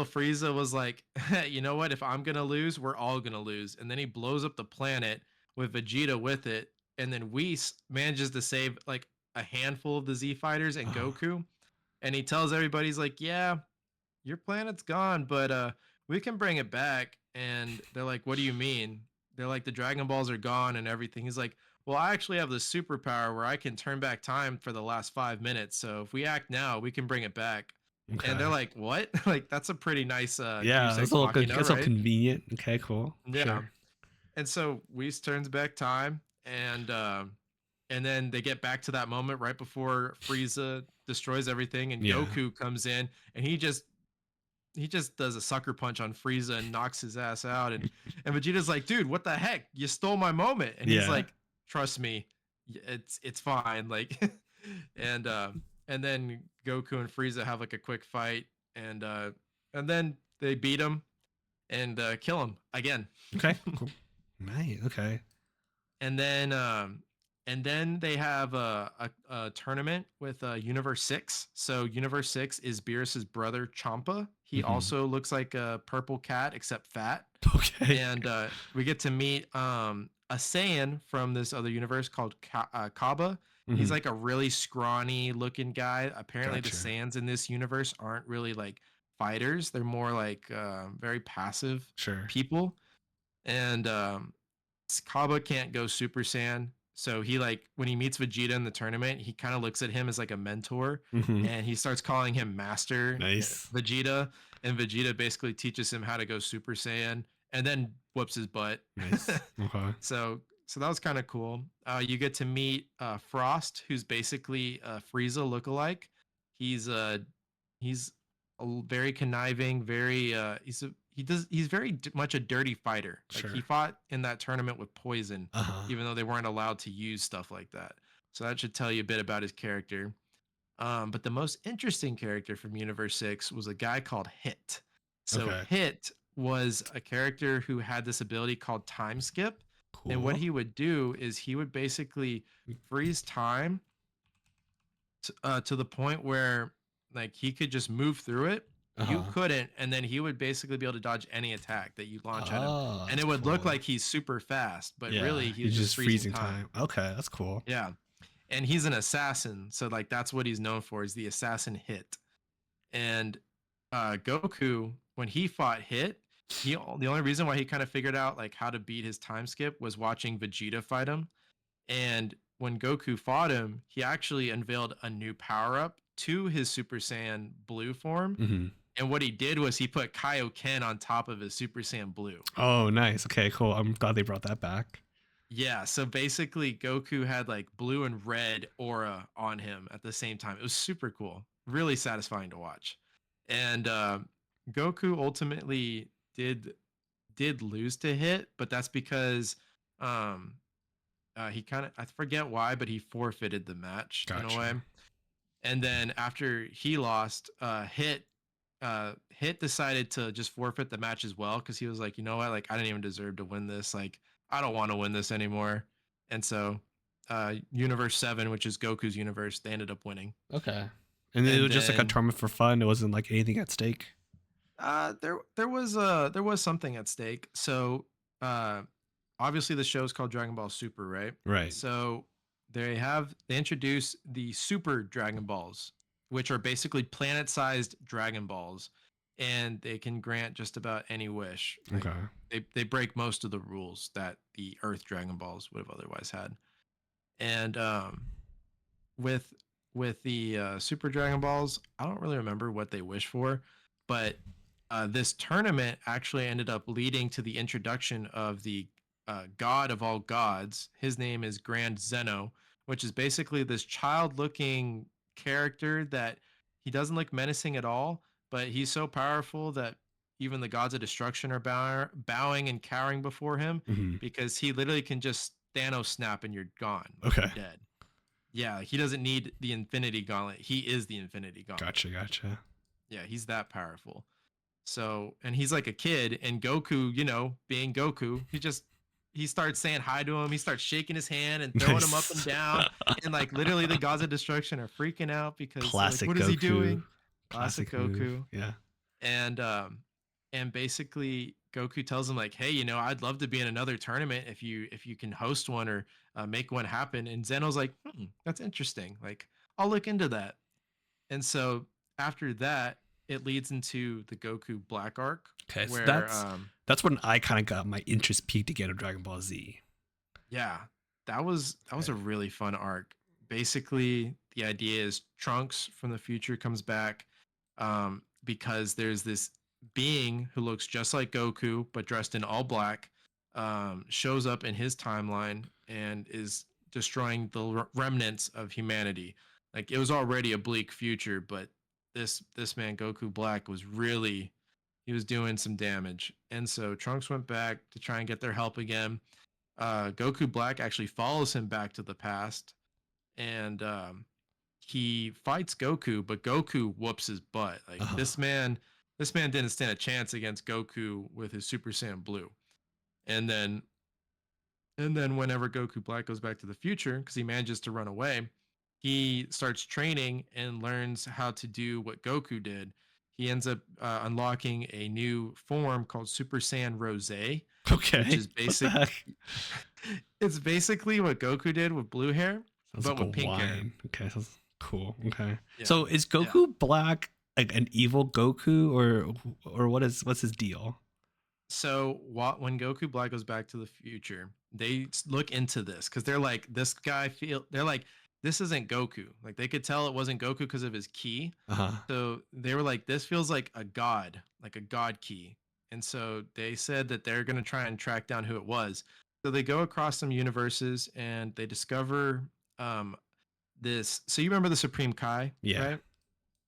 Speaker 2: Frieza was like, "You know what? If I'm gonna lose, we're all gonna lose." And then he blows up the planet with Vegeta with it, and then Whis manages to save like a handful of the Z fighters and
Speaker 1: Oh.
Speaker 2: Goku. And he tells everybody, he's like, "Yeah, your planet's gone, but we can bring it back." And they're like, "What do you mean?" They're like, "The Dragon Balls are gone and everything." He's like, "Well, I actually have the superpower where I can turn back time for the last 5 minutes. So if we act now, we can bring it back." And they're
Speaker 1: Okay.
Speaker 2: like, "What?" Like that's a pretty nice
Speaker 1: Yeah,
Speaker 2: Deus
Speaker 1: that's
Speaker 2: Ex
Speaker 1: a little good.
Speaker 2: Machina,
Speaker 1: That's all
Speaker 2: right?
Speaker 1: convenient. Okay, cool.
Speaker 2: Yeah.
Speaker 1: Sure.
Speaker 2: And so Whis turns back time, and then they get back to that moment right before Frieza destroys everything, and
Speaker 1: Yeah.
Speaker 2: Goku comes in, and he just does a sucker punch on Frieza and knocks his ass out. And Vegeta's like, "Dude, what the heck? You stole my moment." And he's
Speaker 1: Yeah.
Speaker 2: like, "Trust me, it's fine." Like, and and then Goku and Frieza have like a quick fight, and and then they beat him and kill him again.
Speaker 1: Okay. Cool. Nice. Okay.
Speaker 2: And then And then they have a tournament with Universe 6. So Universe 6 is Beerus's brother Champa. He
Speaker 1: Hmm.
Speaker 2: also looks like a purple cat except fat.
Speaker 1: Okay.
Speaker 2: And we get to meet a Saiyan from this other universe called Kaba. He's
Speaker 1: Hmm.
Speaker 2: like a really scrawny looking guy. Apparently the
Speaker 1: Gotcha.
Speaker 2: Saiyans in this universe aren't really like fighters. They're more like very passive
Speaker 1: Sure.
Speaker 2: people. And Kaba can't go Super Saiyan. So he like when he meets Vegeta in the tournament, he kind of looks at him as like a mentor
Speaker 1: Hmm.
Speaker 2: and he starts calling him Master
Speaker 1: Nice.
Speaker 2: Vegeta. And Vegeta basically teaches him how to go Super Saiyan and then whoops his butt.
Speaker 1: Nice. Okay.
Speaker 2: So that was kind of cool. You get to meet Frost, who's basically a Frieza lookalike. He's he's very conniving, very he's very much a dirty fighter. Like he
Speaker 1: Sure.
Speaker 2: fought in that tournament with poison,
Speaker 1: Uh-huh.
Speaker 2: even though they weren't allowed to use stuff like that. So that should tell you a bit about his character. But the most interesting character from Universe 6 was a guy called Hit. So
Speaker 1: Okay.
Speaker 2: Hit was a character who had this ability called time skip. And what
Speaker 1: Cool.
Speaker 2: he would do is he would basically freeze time to the point where like he could just move through it. You
Speaker 1: Uh-huh.
Speaker 2: couldn't, and then he would basically be able to dodge any attack that you launch at him.
Speaker 1: Oh,
Speaker 2: And
Speaker 1: that's
Speaker 2: it would look
Speaker 1: cool.
Speaker 2: like he's super fast, but
Speaker 1: Yeah,
Speaker 2: really he was
Speaker 1: he's
Speaker 2: just
Speaker 1: just
Speaker 2: freezing
Speaker 1: freezing
Speaker 2: time.
Speaker 1: time. Okay, that's cool.
Speaker 2: Yeah. And he's an assassin, so like that's what he's known for is the assassin Hit. And Goku, when he fought Hit, the only reason why he kind of figured out like how to beat his time skip was watching Vegeta fight him. And when Goku fought him, he actually unveiled a new power up to his Super Saiyan Blue form.
Speaker 1: Hmm.
Speaker 2: And what he did was he put Kaioken on top of his Super Saiyan Blue.
Speaker 1: Oh, nice. Okay, cool. I'm glad they brought that back.
Speaker 2: Yeah, so basically Goku had like blue and red aura on him at the same time. It was super cool, really satisfying to watch. And Goku ultimately did lose to Hit, but that's because um he kind of I forget why, but he forfeited the match in a way.
Speaker 1: Gotcha.
Speaker 2: And then after he lost, Hit decided to just forfeit the match as well because he was like, you know what, like I didn't even deserve to win this. Like I don't want to win this anymore. And so, Universe 7, which is Goku's universe, they ended up winning.
Speaker 1: Okay. And it
Speaker 2: And
Speaker 1: was just like a
Speaker 2: then
Speaker 1: tournament for fun. It wasn't like anything at stake.
Speaker 2: there was something at stake. So uh, obviously the show is called Dragon Ball Super, right?
Speaker 1: Right.
Speaker 2: So they introduce the Super Dragon Balls, which are basically planet-sized Dragon Balls, and they can grant just about any wish. Like
Speaker 1: Okay.
Speaker 2: they break most of the rules that the Earth Dragon Balls would have otherwise had. And with the Super Dragon Balls, I don't really remember what they wish for, but this tournament actually ended up leading to the introduction of the god of all gods. His name is Grand Zeno, which is basically this child-looking character that he doesn't look menacing at all, but he's so powerful that even the gods of destruction are bowing and cowering before him
Speaker 1: Hmm.
Speaker 2: because he literally can just Thanos snap and you're gone, like you're
Speaker 1: Okay.
Speaker 2: dead. Yeah, he doesn't need the Infinity Gauntlet. He is the Infinity Gauntlet.
Speaker 1: Gotcha. Gotcha.
Speaker 2: Yeah, he's that powerful. So, and he's like a kid, and Goku, being Goku, he starts saying hi to him. He starts shaking his hand and throwing him up and
Speaker 1: Nice.
Speaker 2: down, and like literally the gods of destruction are freaking out because they're like,
Speaker 1: Classic
Speaker 2: "What is he
Speaker 1: Goku.
Speaker 2: doing?" Classic
Speaker 1: Classic move.
Speaker 2: Goku.
Speaker 1: Yeah.
Speaker 2: And basically Goku tells him like, "Hey, I'd love to be in another tournament if you can host one or make one happen." And Zeno's like, "That's interesting. Like, I'll look into that." And so after that, it leads into the Goku Black arc,
Speaker 1: Okay. So
Speaker 2: where
Speaker 1: that's when I kind of got my interest peaked again of Dragon Ball Z.
Speaker 2: yeah, that was a
Speaker 1: Right.
Speaker 2: really fun arc. Basically, the idea is Trunks from the future comes back because there's this being who looks just like Goku but dressed in all black, shows up in his timeline and is destroying the remnants of humanity. Like it was already a bleak future, but this man Goku Black was really he was doing some damage, and so Trunks went back to try and get their help again. Goku Black actually follows him back to the past, and he fights Goku, but Goku whoops his butt. Like
Speaker 1: Uh-huh.
Speaker 2: this man didn't stand a chance against Goku with his Super Saiyan Blue. And then And then whenever Goku Black goes back to the future, because he manages to run away, he starts training and learns how to do what Goku did. He ends up unlocking a new form called Super Saiyan Rose, which
Speaker 1: Okay.
Speaker 2: is
Speaker 1: What the
Speaker 2: basic.
Speaker 1: heck?
Speaker 2: It's basically what Goku did with blue hair,
Speaker 1: Sounds
Speaker 2: but
Speaker 1: like a
Speaker 2: with pink hair.
Speaker 1: wine. Okay, sounds cool. Okay.
Speaker 2: Yeah,
Speaker 1: So is
Speaker 2: yeah.
Speaker 1: Goku Black like an evil Goku, or what's his deal?
Speaker 2: So when Goku Black goes back to the future, they look into this because they're like, this guy feel. They're like, this isn't Goku. Like they could tell it wasn't Goku because of his key.
Speaker 1: Uh-huh.
Speaker 2: So they were like, this feels like a god key. And so they said that they're going to try and track down who it was. So they go across some universes and they discover um, this. So you remember the Supreme Kai,
Speaker 1: Yeah.
Speaker 2: right?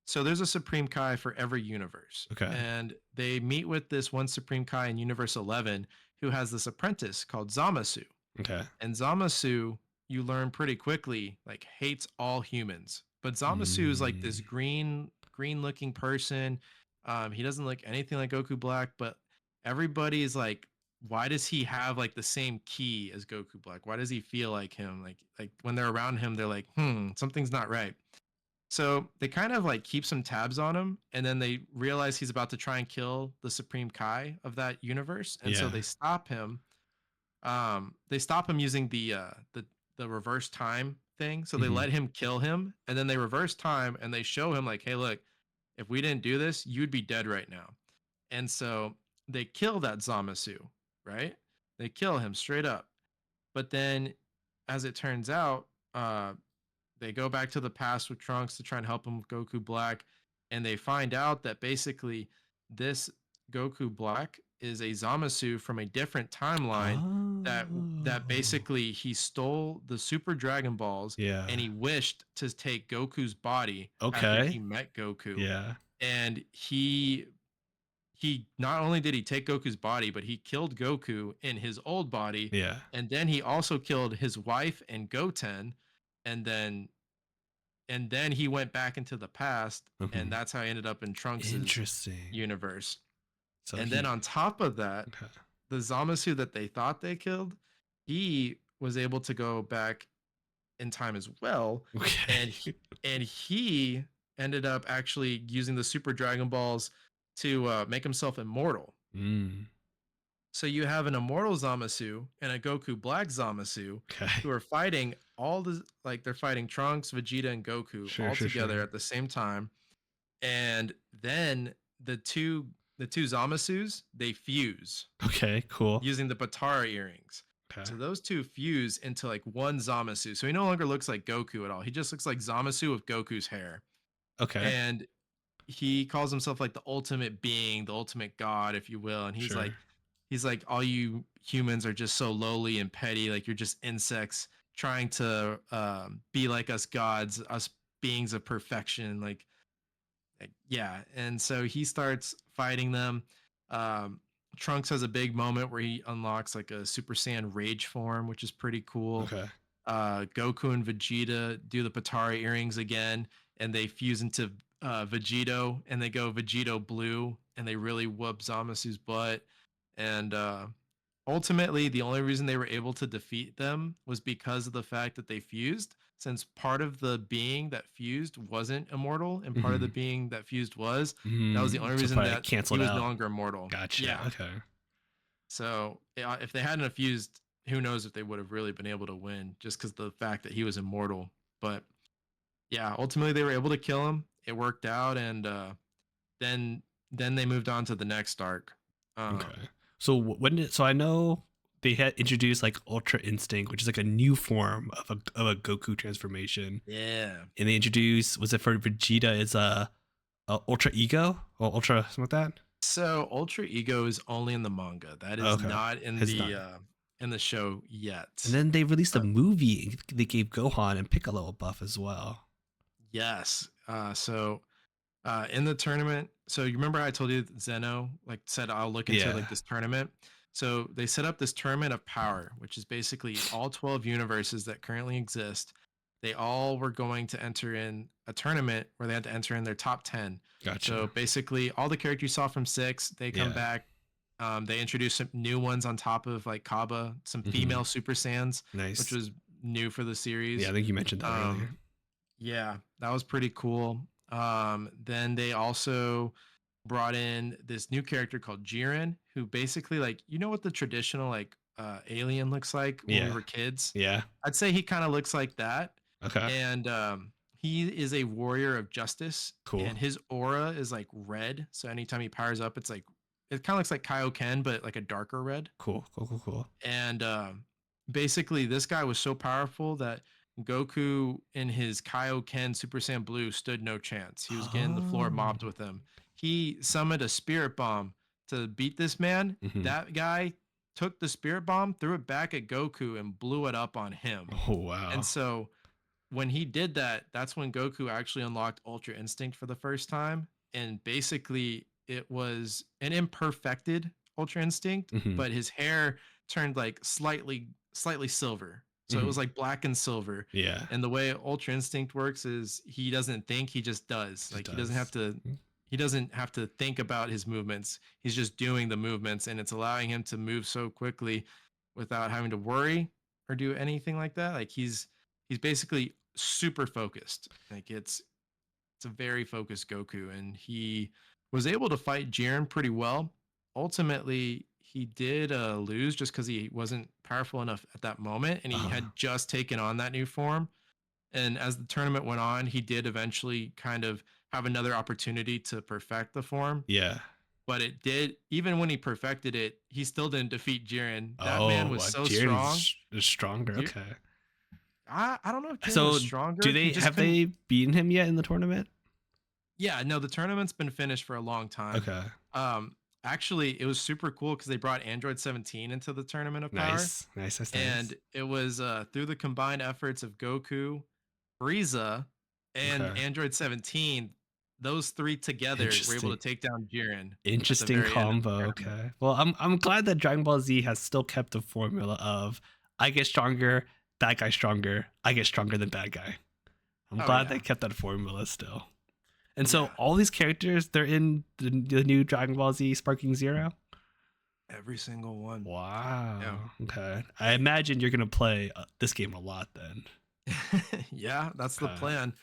Speaker 2: So there's a Supreme Kai for every universe.
Speaker 1: Okay.
Speaker 2: And they meet with this one Supreme Kai in Universe 11 who has this apprentice called Zamasu.
Speaker 1: Okay.
Speaker 2: And Zamasu, you learn pretty quickly, like hates all humans. But Zamasu is like this
Speaker 1: Mm,
Speaker 2: green looking person. He doesn't look anything like Goku Black, but everybody is like, why does he have like the same key as Goku Black? Why does he feel like him? Like when they're around him, they're like, something's not right. So they kind of like keep some tabs on him, and then they realize he's about to try and kill the Supreme Kai of that universe, and so
Speaker 1: yeah.
Speaker 2: they stop him. They stop him using the reverse time thing. So they
Speaker 1: Hmm.
Speaker 2: let him kill him, and then they reverse time and they show him like, hey, look, if we didn't do this, you'd be dead right now. And so they kill that Zamasu, right? They kill him straight up. But then, as it turns out, they go back to the past with Trunks to try and help him with Goku Black, and they find out that basically this Goku Black is a Zamasu from a different timeline that
Speaker 1: Oh.
Speaker 2: basically he stole the Super Dragon Balls
Speaker 1: Yeah.
Speaker 2: and he wished to take Goku's body after he
Speaker 1: Okay.
Speaker 2: met Goku.
Speaker 1: Yeah.
Speaker 2: And he not only did he take Goku's body, but he killed Goku in his old body,
Speaker 1: Yeah.
Speaker 2: and then he also killed his wife and Goten, and then he went back into the past, and
Speaker 1: Hmm.
Speaker 2: that's how he ended up in Trunks's
Speaker 1: Interesting.
Speaker 2: universe.
Speaker 1: So
Speaker 2: And then
Speaker 1: he
Speaker 2: on top of that,
Speaker 1: okay.
Speaker 2: the Zamasu that they thought they killed, he was able to go back in time as well, and
Speaker 1: Okay.
Speaker 2: he ended up actually using the Super Dragon Balls to make himself immortal.
Speaker 1: Mm.
Speaker 2: So you have an immortal Zamasu and a Goku Black Zamasu
Speaker 1: Okay.
Speaker 2: who are fighting all the like they're fighting Trunks, Vegeta, and Goku
Speaker 1: Sure,
Speaker 2: all
Speaker 1: sure,
Speaker 2: together
Speaker 1: sure.
Speaker 2: at the same time. And then the two Zamasus they fuse
Speaker 1: Okay, cool.
Speaker 2: using the Batara earrings.
Speaker 1: Okay.
Speaker 2: So those two fuse into like one Zamasu. So he no longer looks like Goku at all. He just looks like Zamasu with Goku's hair.
Speaker 1: Okay.
Speaker 2: And he calls himself like the ultimate being, the ultimate god, if you will. And
Speaker 1: Sure.
Speaker 2: he's like, all you humans are just so lowly and petty. Like you're just insects trying to be like us gods, us beings of perfection. Like yeah. And so he starts fighting them. Um, Trunks has a big moment where he unlocks like a Super Saiyan rage form, which is pretty cool.
Speaker 1: Okay.
Speaker 2: Goku and Vegeta do the Patara earrings again, and they fuse into Vegito, and they go Vegito Blue, and they really whoop Zamasu's butt. And ultimately, the only reason they were able to defeat them was because of the fact that they fused. Since part of the being that fused wasn't immortal, and part of the
Speaker 1: Hmm.
Speaker 2: being that fused was, that was the
Speaker 1: Mm.
Speaker 2: only
Speaker 1: So
Speaker 2: reason
Speaker 1: probably
Speaker 2: that he
Speaker 1: canceled
Speaker 2: was no
Speaker 1: out.
Speaker 2: longer immortal.
Speaker 1: Gotcha.
Speaker 2: Yeah.
Speaker 1: Okay.
Speaker 2: So if they hadn't have fused, who knows if they would have really been able to win just because the fact that he was immortal. But yeah, ultimately they were able to kill him. It worked out, and then then they moved on to the next arc. Um,
Speaker 1: Okay. So so I know they had introduced like Ultra Instinct, which is like a new form of a Goku transformation,
Speaker 2: yeah.
Speaker 1: and they introduced was it for Vegeta is a Ultra Ego or Ultra something like that.
Speaker 2: So Ultra Ego is only in the manga. That is
Speaker 1: Okay,
Speaker 2: not
Speaker 1: it's not.
Speaker 2: in the show
Speaker 1: And
Speaker 2: yet.
Speaker 1: then they released a
Speaker 2: Uh,
Speaker 1: movie. They gave Gohan and Piccolo a buff as well.
Speaker 2: yes. So in the tournament, so you remember I told you that Zeno like said I'll look into
Speaker 1: Yeah.
Speaker 2: like this tournament. So they set up this tournament of power, which is basically all 12 universes that currently exist. They all were going to enter in a tournament where they had to enter in their top 10. So
Speaker 1: Gotcha.
Speaker 2: basically all the characters you saw from 6, they come
Speaker 1: Yeah.
Speaker 2: back. They introduced some new ones on top of like Kaba, some female Super Saiyans, which
Speaker 1: Nice.
Speaker 2: was new for the
Speaker 1: Yeah,
Speaker 2: series.
Speaker 1: I think you mentioned that earlier.
Speaker 2: Yeah, that was pretty cool. Then they also brought in this new character called Jiren, who basically like what the traditional like alien looks like when we
Speaker 1: Yeah.
Speaker 2: were kids.
Speaker 1: Yeah.
Speaker 2: I'd say he kind of looks like that.
Speaker 1: Okay.
Speaker 2: And he is a warrior of justice,
Speaker 1: Cool.
Speaker 2: and his aura is like red. So anytime he powers up, it's like it kind of looks like Kaioken, but like a darker red.
Speaker 1: Cool. Cool. Cool. Cool.
Speaker 2: And basically, this guy was so powerful that Goku in his Kaioken Super Saiyan Blue stood no chance. He was getting the floor
Speaker 1: Oh.
Speaker 2: mobbed with him. He summoned a spirit bomb to beat this man. That guy took the spirit bomb, threw it back at Goku, and blew it up on him.
Speaker 1: Oh wow.
Speaker 2: And so when he did that, that's when Goku actually unlocked Ultra Instinct for the first time. And basically, it was an imperfected Ultra Instinct, but his hair turned like slightly silver. So it was like black and silver.
Speaker 1: Yeah.
Speaker 2: And the way Ultra Instinct works is he doesn't think, he just does. Like he doesn't have to think about his movements. He's just doing the movements, and it's allowing him to move so quickly without having to worry or do anything like that. Like he's basically super focused. Like it's a very focused Goku, and he was able to fight Jiren pretty well. Ultimately, he did lose just because he wasn't powerful enough at that moment, and he had just taken on that new form. And as the tournament went on, he did eventually kind of have another opportunity to perfect the form.
Speaker 1: Yeah.
Speaker 2: But it did, even when he perfected it, he still didn't defeat Jiren. That man was so strong.
Speaker 1: Is stronger. Okay.
Speaker 2: I don't know if Jiren
Speaker 1: So
Speaker 2: was stronger.
Speaker 1: do they have they beaten him yet in the tournament?
Speaker 2: Yeah, no, the tournament's been finished for a long time.
Speaker 1: Okay.
Speaker 2: Actually, it was super cool because they brought Android 17 into the tournament of power.
Speaker 1: Nice.
Speaker 2: And it was through the combined efforts of Goku, Frieza, and Android 17. Those three together were able to take down Jiren.
Speaker 1: Interesting combo. Okay. Well, I'm glad that Dragon Ball Z has still kept the formula of I get stronger, that guy stronger, I get stronger than that guy. I'm glad they kept that formula still. And so all these characters, they're in the new Dragon Ball Z Sparking Zero?
Speaker 2: Every single one.
Speaker 1: Wow. Yeah. Okay. I imagine you're going to play this game a lot then.
Speaker 2: Yeah, that's the plan.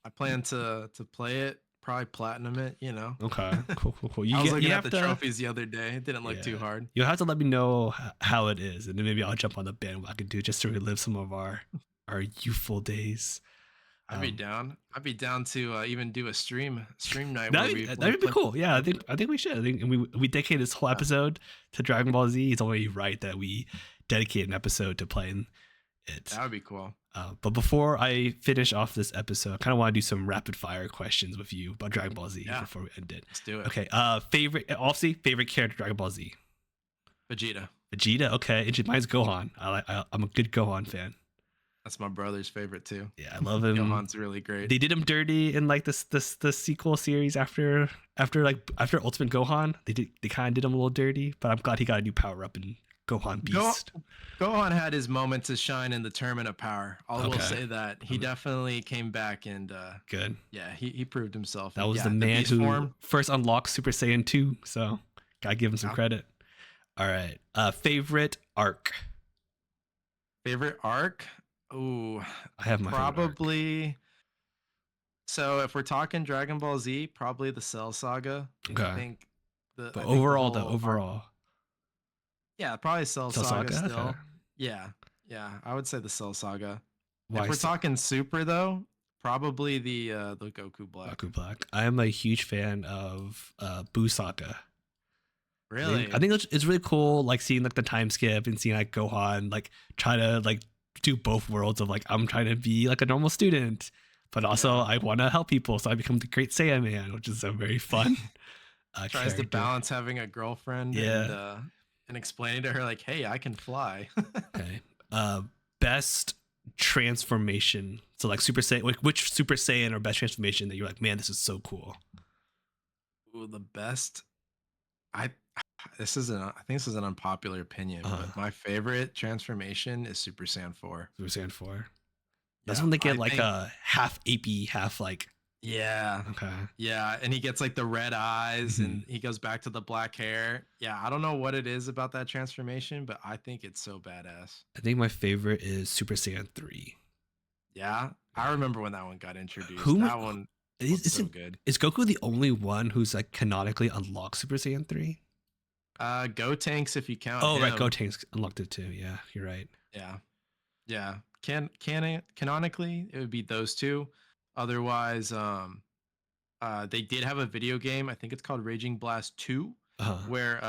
Speaker 2: I plan to play it, probably platinum it,
Speaker 1: Okay. Cool.
Speaker 2: I was looking at the trophies the other day. It didn't look too hard.
Speaker 1: You'll have to let me know how it is, and then maybe I'll jump on the bandwagon too, just to relive some of our youthful days.
Speaker 2: I'd be down. I'd be down to even do a stream night.
Speaker 1: That'd be cool. Yeah, I think we should. I think we dedicate this whole episode to Dragon Ball Z. It's only right that we dedicate an episode to playing it.
Speaker 2: That would be cool.
Speaker 1: But before I finish off this episode, I kind of want to do some rapid fire questions with you about Dragon Ball Z before we end it.
Speaker 2: Let's do it.
Speaker 1: Okay. Favorite character Dragon Ball Z?
Speaker 2: Vegeta.
Speaker 1: Okay. Mine's Gohan. I'm a good Gohan fan.
Speaker 2: That's my brother's favorite too.
Speaker 1: Yeah, I love him.
Speaker 2: Gohan's really great.
Speaker 1: They did him dirty in like the sequel series after Ultimate Gohan. They kind of did him a little dirty, but I'm glad he got a new power up in Gohan Beast.
Speaker 2: Gohan had his moment to shine in the Tournament of Power. I will say that he definitely came back and
Speaker 1: good.
Speaker 2: Yeah, he proved himself.
Speaker 1: That was the man who first unlocked Super Saiyan 2. So gotta give him some credit. All right. Favorite arc.
Speaker 2: Favorite arc. Ooh,
Speaker 1: I have my
Speaker 2: probably. So if we're talking Dragon Ball Z, probably the Cell Saga.
Speaker 1: Okay.
Speaker 2: I think
Speaker 1: the overall.
Speaker 2: Yeah, probably Cell Saga still. Okay. Yeah, I would say the Cell Saga. Why if we're talking Super though, probably the Goku Black.
Speaker 1: Goku Black. I am a huge fan of Buu Saga.
Speaker 2: Really?
Speaker 1: I think it's really cool, like seeing like the time skip and seeing like Gohan like try to like do both worlds of like I'm trying to be like a normal student, but also I want to help people, so I become the Great Saiyan Man, which is a very fun.
Speaker 2: Tries to balance having a girlfriend and explaining to her like, hey, I can fly.
Speaker 1: Okay. Best transformation. So like Super Saiyan, like which Super Saiyan or best transformation that you're like, man, this is so cool.
Speaker 2: Ooh, the best. I think this is an unpopular opinion, but my favorite transformation is Super Saiyan 4.
Speaker 1: Super Saiyan 4. That's when they get like a half apey, half like
Speaker 2: Yeah.
Speaker 1: Okay.
Speaker 2: Yeah, and he gets like the red eyes
Speaker 1: Hmm.
Speaker 2: and he goes back to the black hair. Yeah, I don't know what it is about that transformation, but I think it's so badass.
Speaker 1: I think my favorite is Super Saiyan 3.
Speaker 2: Yeah, I remember when that one got introduced.
Speaker 1: Who
Speaker 2: That one
Speaker 1: is
Speaker 2: was so
Speaker 1: isn't
Speaker 2: good.
Speaker 1: is Goku the only one who's like canonically unlocked Super Saiyan 3?
Speaker 2: Go Tanks if you count
Speaker 1: Oh right,
Speaker 2: him.
Speaker 1: Gotenks unlocked it too. Yeah, you're right.
Speaker 2: Yeah. Yeah. Canonically it would be those two. Otherwise, they did have a video game. I think it's called Raging Blast 2,
Speaker 1: Uh,
Speaker 2: where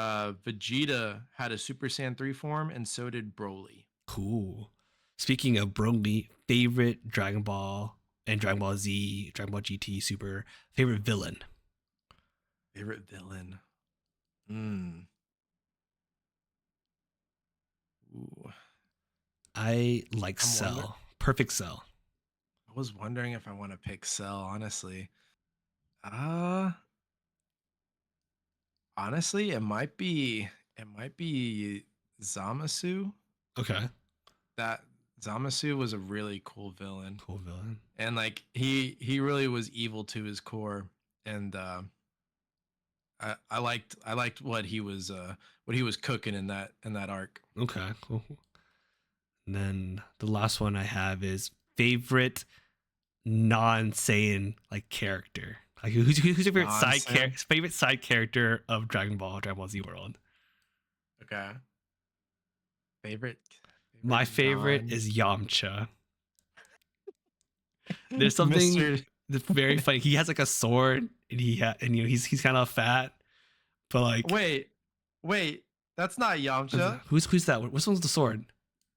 Speaker 2: Vegeta had a Super Saiyan 3 form, and so did Broly.
Speaker 1: cool. Speaking of Broly, favorite Dragon Ball and Dragon Ball Z, Dragon Ball GT Super, favorite villain.
Speaker 2: Favorite villain. Hmm. Ooh.
Speaker 1: I like
Speaker 2: I'm wonder
Speaker 1: Cell. Perfect Cell.
Speaker 2: I was wondering if I want to pick Cell, honestly. Uh Honestly, it might be Zamasu.
Speaker 1: Okay.
Speaker 2: That Zamasu was a really cool villain.
Speaker 1: Cool villain.
Speaker 2: And like he really was evil to his core. And I liked what he was cooking in that arc.
Speaker 1: Okay, cool. And then the last one I have is favorite non-Saiyan like character. Like who's your
Speaker 2: Nonsense.
Speaker 1: favorite side character of Dragon Ball Z World?
Speaker 2: Okay. Favorite
Speaker 1: My
Speaker 2: favorite
Speaker 1: favorite
Speaker 2: non
Speaker 1: is Yamcha. There's something
Speaker 2: Mr.
Speaker 1: that's very funny. He has like a sword, and and he's kind of fat, but like
Speaker 2: Wait, that's not Yamcha.
Speaker 1: who's that? Which one's the sword?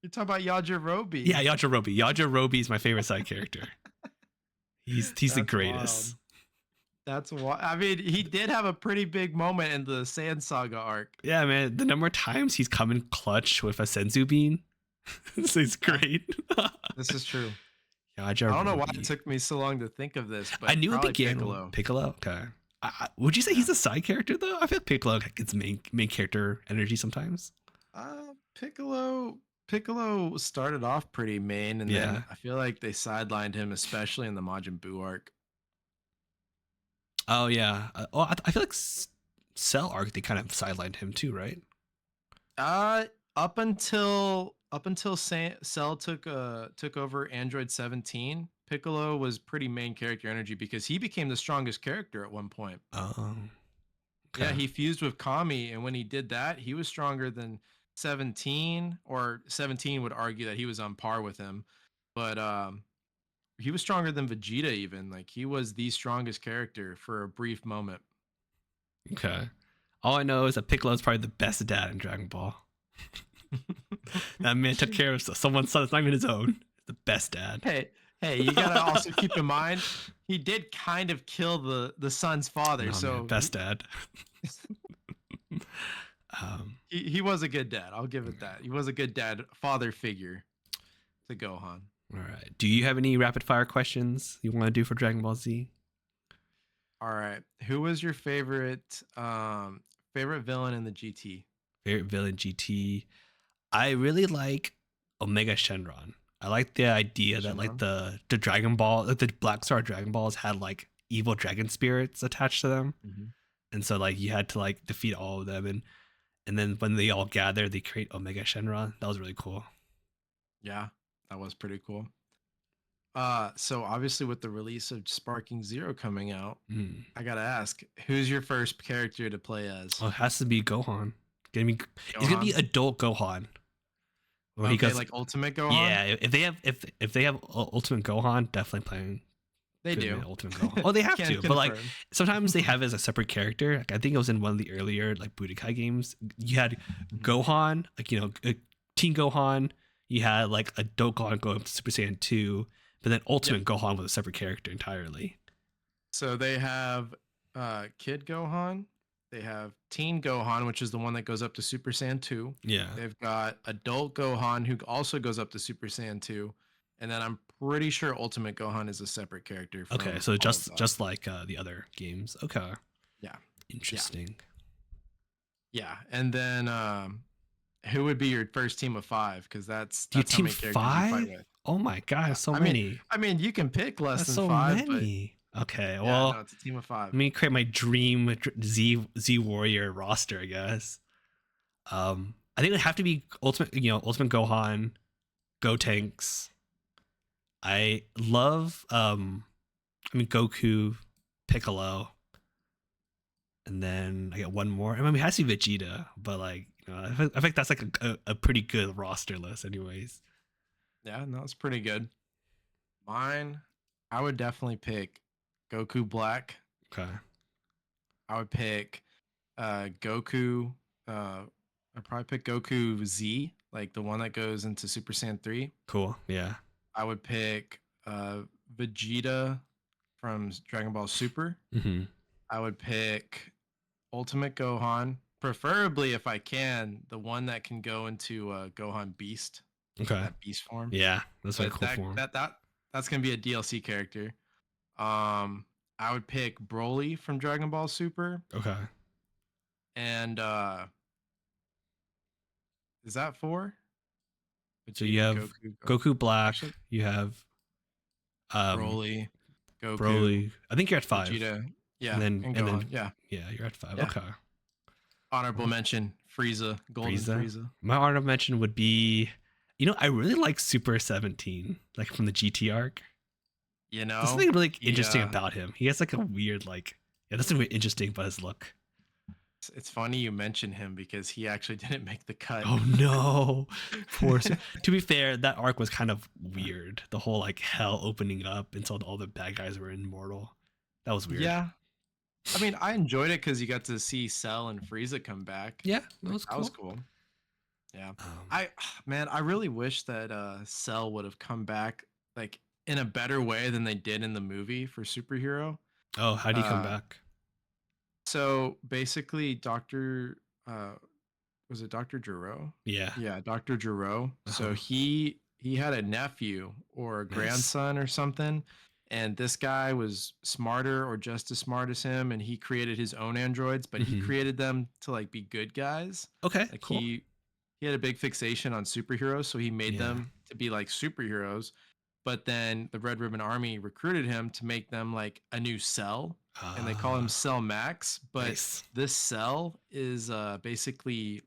Speaker 2: You're talking about
Speaker 1: Yeah,
Speaker 2: Yajirobe.
Speaker 1: Yajirobe. Yajirobe is my favorite side character. He's the
Speaker 2: That's wild.
Speaker 1: greatest.
Speaker 2: That's why. I mean, he did have a pretty big moment in the Sand Saga arc.
Speaker 1: Yeah, man. The number of times he's come in clutch with a senzu bean, it's
Speaker 2: Yeah,
Speaker 1: great.
Speaker 2: this is true. I don't know why it
Speaker 1: Yajirobe.
Speaker 2: took me so long to think of this,
Speaker 1: I
Speaker 2: but
Speaker 1: knew it
Speaker 2: probably
Speaker 1: began with
Speaker 2: Piccolo.
Speaker 1: Piccolo. Okay. Would you say
Speaker 2: Yeah.
Speaker 1: he's a side character though? I feel like Piccolo gets main character energy sometimes.
Speaker 2: Piccolo started off pretty main, and then
Speaker 1: Yeah.
Speaker 2: I feel like they sidelined him, especially in the Majin Buu arc.
Speaker 1: Oh yeah. I feel like Cell arc they kind of sidelined him too, right?
Speaker 2: Uh, up until Cell took over Android 17, Piccolo was pretty main character energy because he became the strongest character at one point.
Speaker 1: Um.
Speaker 2: Yeah,
Speaker 1: Okay.
Speaker 2: he fused with Kami, and when he did that, he was stronger than 17, or 17 would argue that he was on par with him. But he was stronger than Vegeta even. Like he was the strongest character for a brief moment.
Speaker 1: Okay. All I know is that Piccolo is probably the best dad in Dragon Ball. That man took care of someone's son. It's not even his own. The best dad.
Speaker 2: Hey, hey, you gotta also keep in mind he did kind of kill the son's father,
Speaker 1: No man,
Speaker 2: so
Speaker 1: best dad. um.
Speaker 2: he was a good dad. I'll give it that. He was a good dad, father figure to Gohan.
Speaker 1: All right. Do you have any rapid fire questions you want to do for Dragon Ball Z?
Speaker 2: All right, who was your favorite villain in the GT?
Speaker 1: Favorite villain GT. I really like Omega Shenron. I like the idea that like
Speaker 2: Shenron.
Speaker 1: the Dragon Ball, like the Black Star Dragon Balls had like evil dragon spirits attached to them,
Speaker 2: Hmm.
Speaker 1: and so like you had to like defeat all of them, and then when they all gather, they create Omega Shenron. That was really cool.
Speaker 2: Yeah, that was pretty cool. So obviously with the release of Sparking Zero coming out,
Speaker 1: Mm.
Speaker 2: I gotta ask, who's your first character to play as?
Speaker 1: Oh, it has to be Gohan. Gonna be, it's gonna be
Speaker 2: Gohan.
Speaker 1: adult Gohan. Where he
Speaker 2: Okay,
Speaker 1: goes,
Speaker 2: like Ultimate Gohan.
Speaker 1: yeah. If they have Ultimate Gohan, definitely playing
Speaker 2: They
Speaker 1: good
Speaker 2: do.
Speaker 1: man Ultimate Gohan. Oh, they have
Speaker 2: Can
Speaker 1: to, but like
Speaker 2: confirm.
Speaker 1: sometimes they have it as a separate character. Like I think it was in one of the earlier like Budokai games. You had
Speaker 2: Mhm.
Speaker 1: Gohan, like Teen Gohan. You had like adult Gohan go up to Super Saiyan 2, but then
Speaker 2: Yep.
Speaker 1: Ultimate Gohan was a separate character entirely.
Speaker 2: So they have Kid Gohan. They have Teen Gohan, which is the one that goes up to Super Saiyan 2.
Speaker 1: Yeah.
Speaker 2: They've got Adult Gohan, who also goes up to Super Saiyan 2. And then I'm pretty sure Ultimate Gohan is a separate character
Speaker 1: Okay,
Speaker 2: from
Speaker 1: so
Speaker 2: all of that.
Speaker 1: just like the other games. Okay,
Speaker 2: Yeah. Yeah.
Speaker 1: interesting.
Speaker 2: Yeah. And then who would be your first team of five? Because
Speaker 1: Do you
Speaker 2: that's how
Speaker 1: team
Speaker 2: many characters you fight
Speaker 1: five?
Speaker 2: with.
Speaker 1: Oh my god,
Speaker 2: Yeah.
Speaker 1: so
Speaker 2: I mean,
Speaker 1: many.
Speaker 2: you can pick less
Speaker 1: That's
Speaker 2: than
Speaker 1: so
Speaker 2: five, but
Speaker 1: many. Okay,
Speaker 2: Yeah, no,
Speaker 1: well,
Speaker 2: it's a team of 5.
Speaker 1: let me create my dream Z Warrior roster, I guess. I think it would have to be Ultimate Gohan, Gotenks. I love Goku, Piccolo, and then I get one more. I mean, it has to be Vegeta, but like, I think that's like a pretty good roster list, anyways.
Speaker 2: Yeah, no, it's pretty good. Mine, I would definitely pick Goku Black.
Speaker 1: Okay.
Speaker 2: I would pick Goku. I'd probably pick Goku Z, like the one that goes into Super Saiyan 3.
Speaker 1: Cool. Yeah.
Speaker 2: I would pick Vegeta from Dragon Ball Super.
Speaker 1: Mm-hmm.
Speaker 2: I would pick Ultimate Gohan, preferably if I can, the one that can go into Gohan Beast,
Speaker 1: Okay.
Speaker 2: that Beast form.
Speaker 1: Yeah, that's very
Speaker 2: But
Speaker 1: cool form.
Speaker 2: that's gonna be a DLC character. I would pick Broly from Dragon Ball Super,
Speaker 1: Okay.
Speaker 2: and is that 4?
Speaker 1: So you
Speaker 2: Vegeta,
Speaker 1: have Goku Black.
Speaker 2: Actually,
Speaker 1: You have um
Speaker 2: Broly, Goku,
Speaker 1: Broly. I think you're at 5,
Speaker 2: Vegeta,
Speaker 1: and
Speaker 2: yeah,
Speaker 1: then
Speaker 2: and
Speaker 1: and
Speaker 2: Gohan,
Speaker 1: then
Speaker 2: yeah,
Speaker 1: yeah, you're at 5.
Speaker 2: yeah.
Speaker 1: Okay.
Speaker 2: Honorable mention: Frieza, Golden
Speaker 1: Frieza.
Speaker 2: Frieza.
Speaker 1: My honorable mention would be, I really like Super 17, like from the GT arc.
Speaker 2: You
Speaker 1: There's
Speaker 2: know,
Speaker 1: something really
Speaker 2: he,
Speaker 1: interesting about him. He has like a weird that's something really interesting about his look.
Speaker 2: it's funny you mention him because he actually didn't make the cut.
Speaker 1: Oh no, poor. To be fair, that arc was kind of weird. The whole like hell opening up until all the bad guys were immortal. That was weird.
Speaker 2: Yeah, I mean, I enjoyed it because you got to see Cell and Frieza come back.
Speaker 1: Yeah, that
Speaker 2: Like,
Speaker 1: was
Speaker 2: that
Speaker 1: cool.
Speaker 2: was cool. Yeah, I really wish that Cell would have come back like in a better way than they did in the movie for Superhero.
Speaker 1: Oh, how do you come
Speaker 2: Uh,
Speaker 1: back?
Speaker 2: so basically, Doctor was it Dr. Gero?
Speaker 1: Yeah.
Speaker 2: Yeah, Dr. Gero. So
Speaker 1: Uh-huh.
Speaker 2: he had a nephew or a
Speaker 1: Nice.
Speaker 2: grandson or something, and this guy was smarter or just as smart as him, and he created his own androids, but he
Speaker 1: Mhm.
Speaker 2: created them to like be good guys.
Speaker 1: Okay,
Speaker 2: Like
Speaker 1: cool.
Speaker 2: he had a big fixation on superheroes, so he made
Speaker 1: Yeah.
Speaker 2: them to be like superheroes. But then the Red Ribbon Army recruited him to make them like a new Cell, and they call him Cell Max. But
Speaker 1: Nice.
Speaker 2: this Cell is basically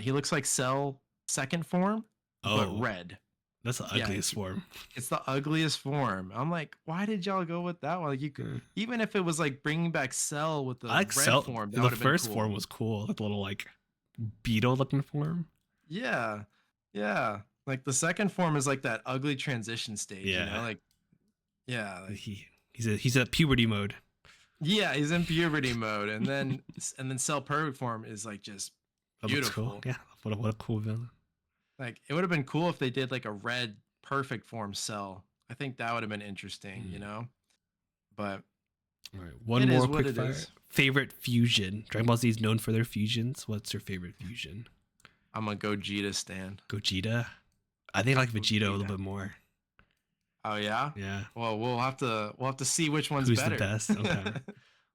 Speaker 2: he looks like Cell second form, but
Speaker 1: Oh,
Speaker 2: red.
Speaker 1: that's the
Speaker 2: Yeah,
Speaker 1: ugliest form.
Speaker 2: it's the ugliest form. I'm like, why did y'all go with that one? Like, you could,
Speaker 1: Yeah.
Speaker 2: even if it was like bringing back Cell with the
Speaker 1: I like
Speaker 2: red
Speaker 1: Cell.
Speaker 2: form, that
Speaker 1: The
Speaker 2: would have been
Speaker 1: first
Speaker 2: cool.
Speaker 1: form was cool, like the little like beetle looking form.
Speaker 2: Yeah, yeah. Like the second form is like that ugly transition stage.
Speaker 1: Yeah.
Speaker 2: You know, like yeah, like,
Speaker 1: He's a puberty mode.
Speaker 2: yeah, he's in puberty mode, and then Cell Perfect form is like just
Speaker 1: That looks cool.
Speaker 2: beautiful.
Speaker 1: Yeah. What a cool villain.
Speaker 2: Like it would have been cool if they did like a red perfect form Cell. I think that would have been interesting, you know. But
Speaker 1: All right. One
Speaker 2: it
Speaker 1: more
Speaker 2: is what
Speaker 1: quick
Speaker 2: it
Speaker 1: fire.
Speaker 2: is.
Speaker 1: Favorite fusion. Dragon Ball Z is known for their fusions. What's your favorite fusion?
Speaker 2: I'm a Gogeta stan.
Speaker 1: Gogeta. I think I like Vegeta a
Speaker 2: Gogeta.
Speaker 1: little bit more.
Speaker 2: Oh yeah.
Speaker 1: Yeah.
Speaker 2: Well, we'll have to see which one's
Speaker 1: Who's
Speaker 2: better.
Speaker 1: the best? Okay.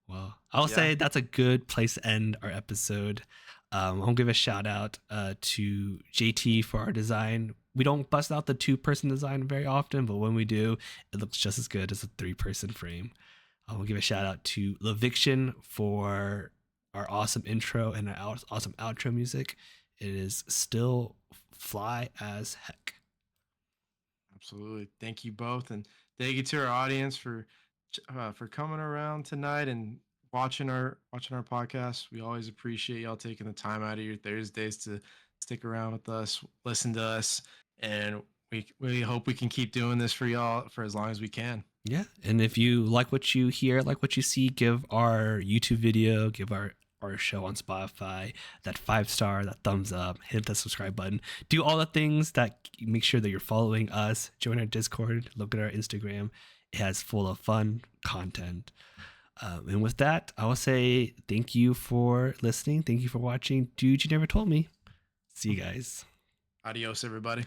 Speaker 1: Well, I'll
Speaker 2: Yeah.
Speaker 1: say that's a good place to end our episode. I'll give a shout out to JT for our design. We don't bust out the 2-person design very often, but when we do, it looks just as good as a 3-person frame. We'll give a shout out to Leviction for our awesome intro and our awesome outro music. It is still fly as heck.
Speaker 2: Absolutely. Thank you both, and thank you to our audience for coming around tonight and watching our podcast. We always appreciate y'all taking the time out of your Thursdays to stick around with us, listen to us, and we hope we can keep doing this for y'all for as long as we can.
Speaker 1: Yeah, and if you like what you hear, like what you see, give our YouTube video, give our show on Spotify that 5-star, that thumbs up, hit the subscribe button, do all the things that make sure that you're following us, join our Discord, look at our Instagram. It has full of fun content. And with that, I will say thank you for listening. Thank you for watching. Dude, you never told me. See you guys.
Speaker 2: Adios, everybody.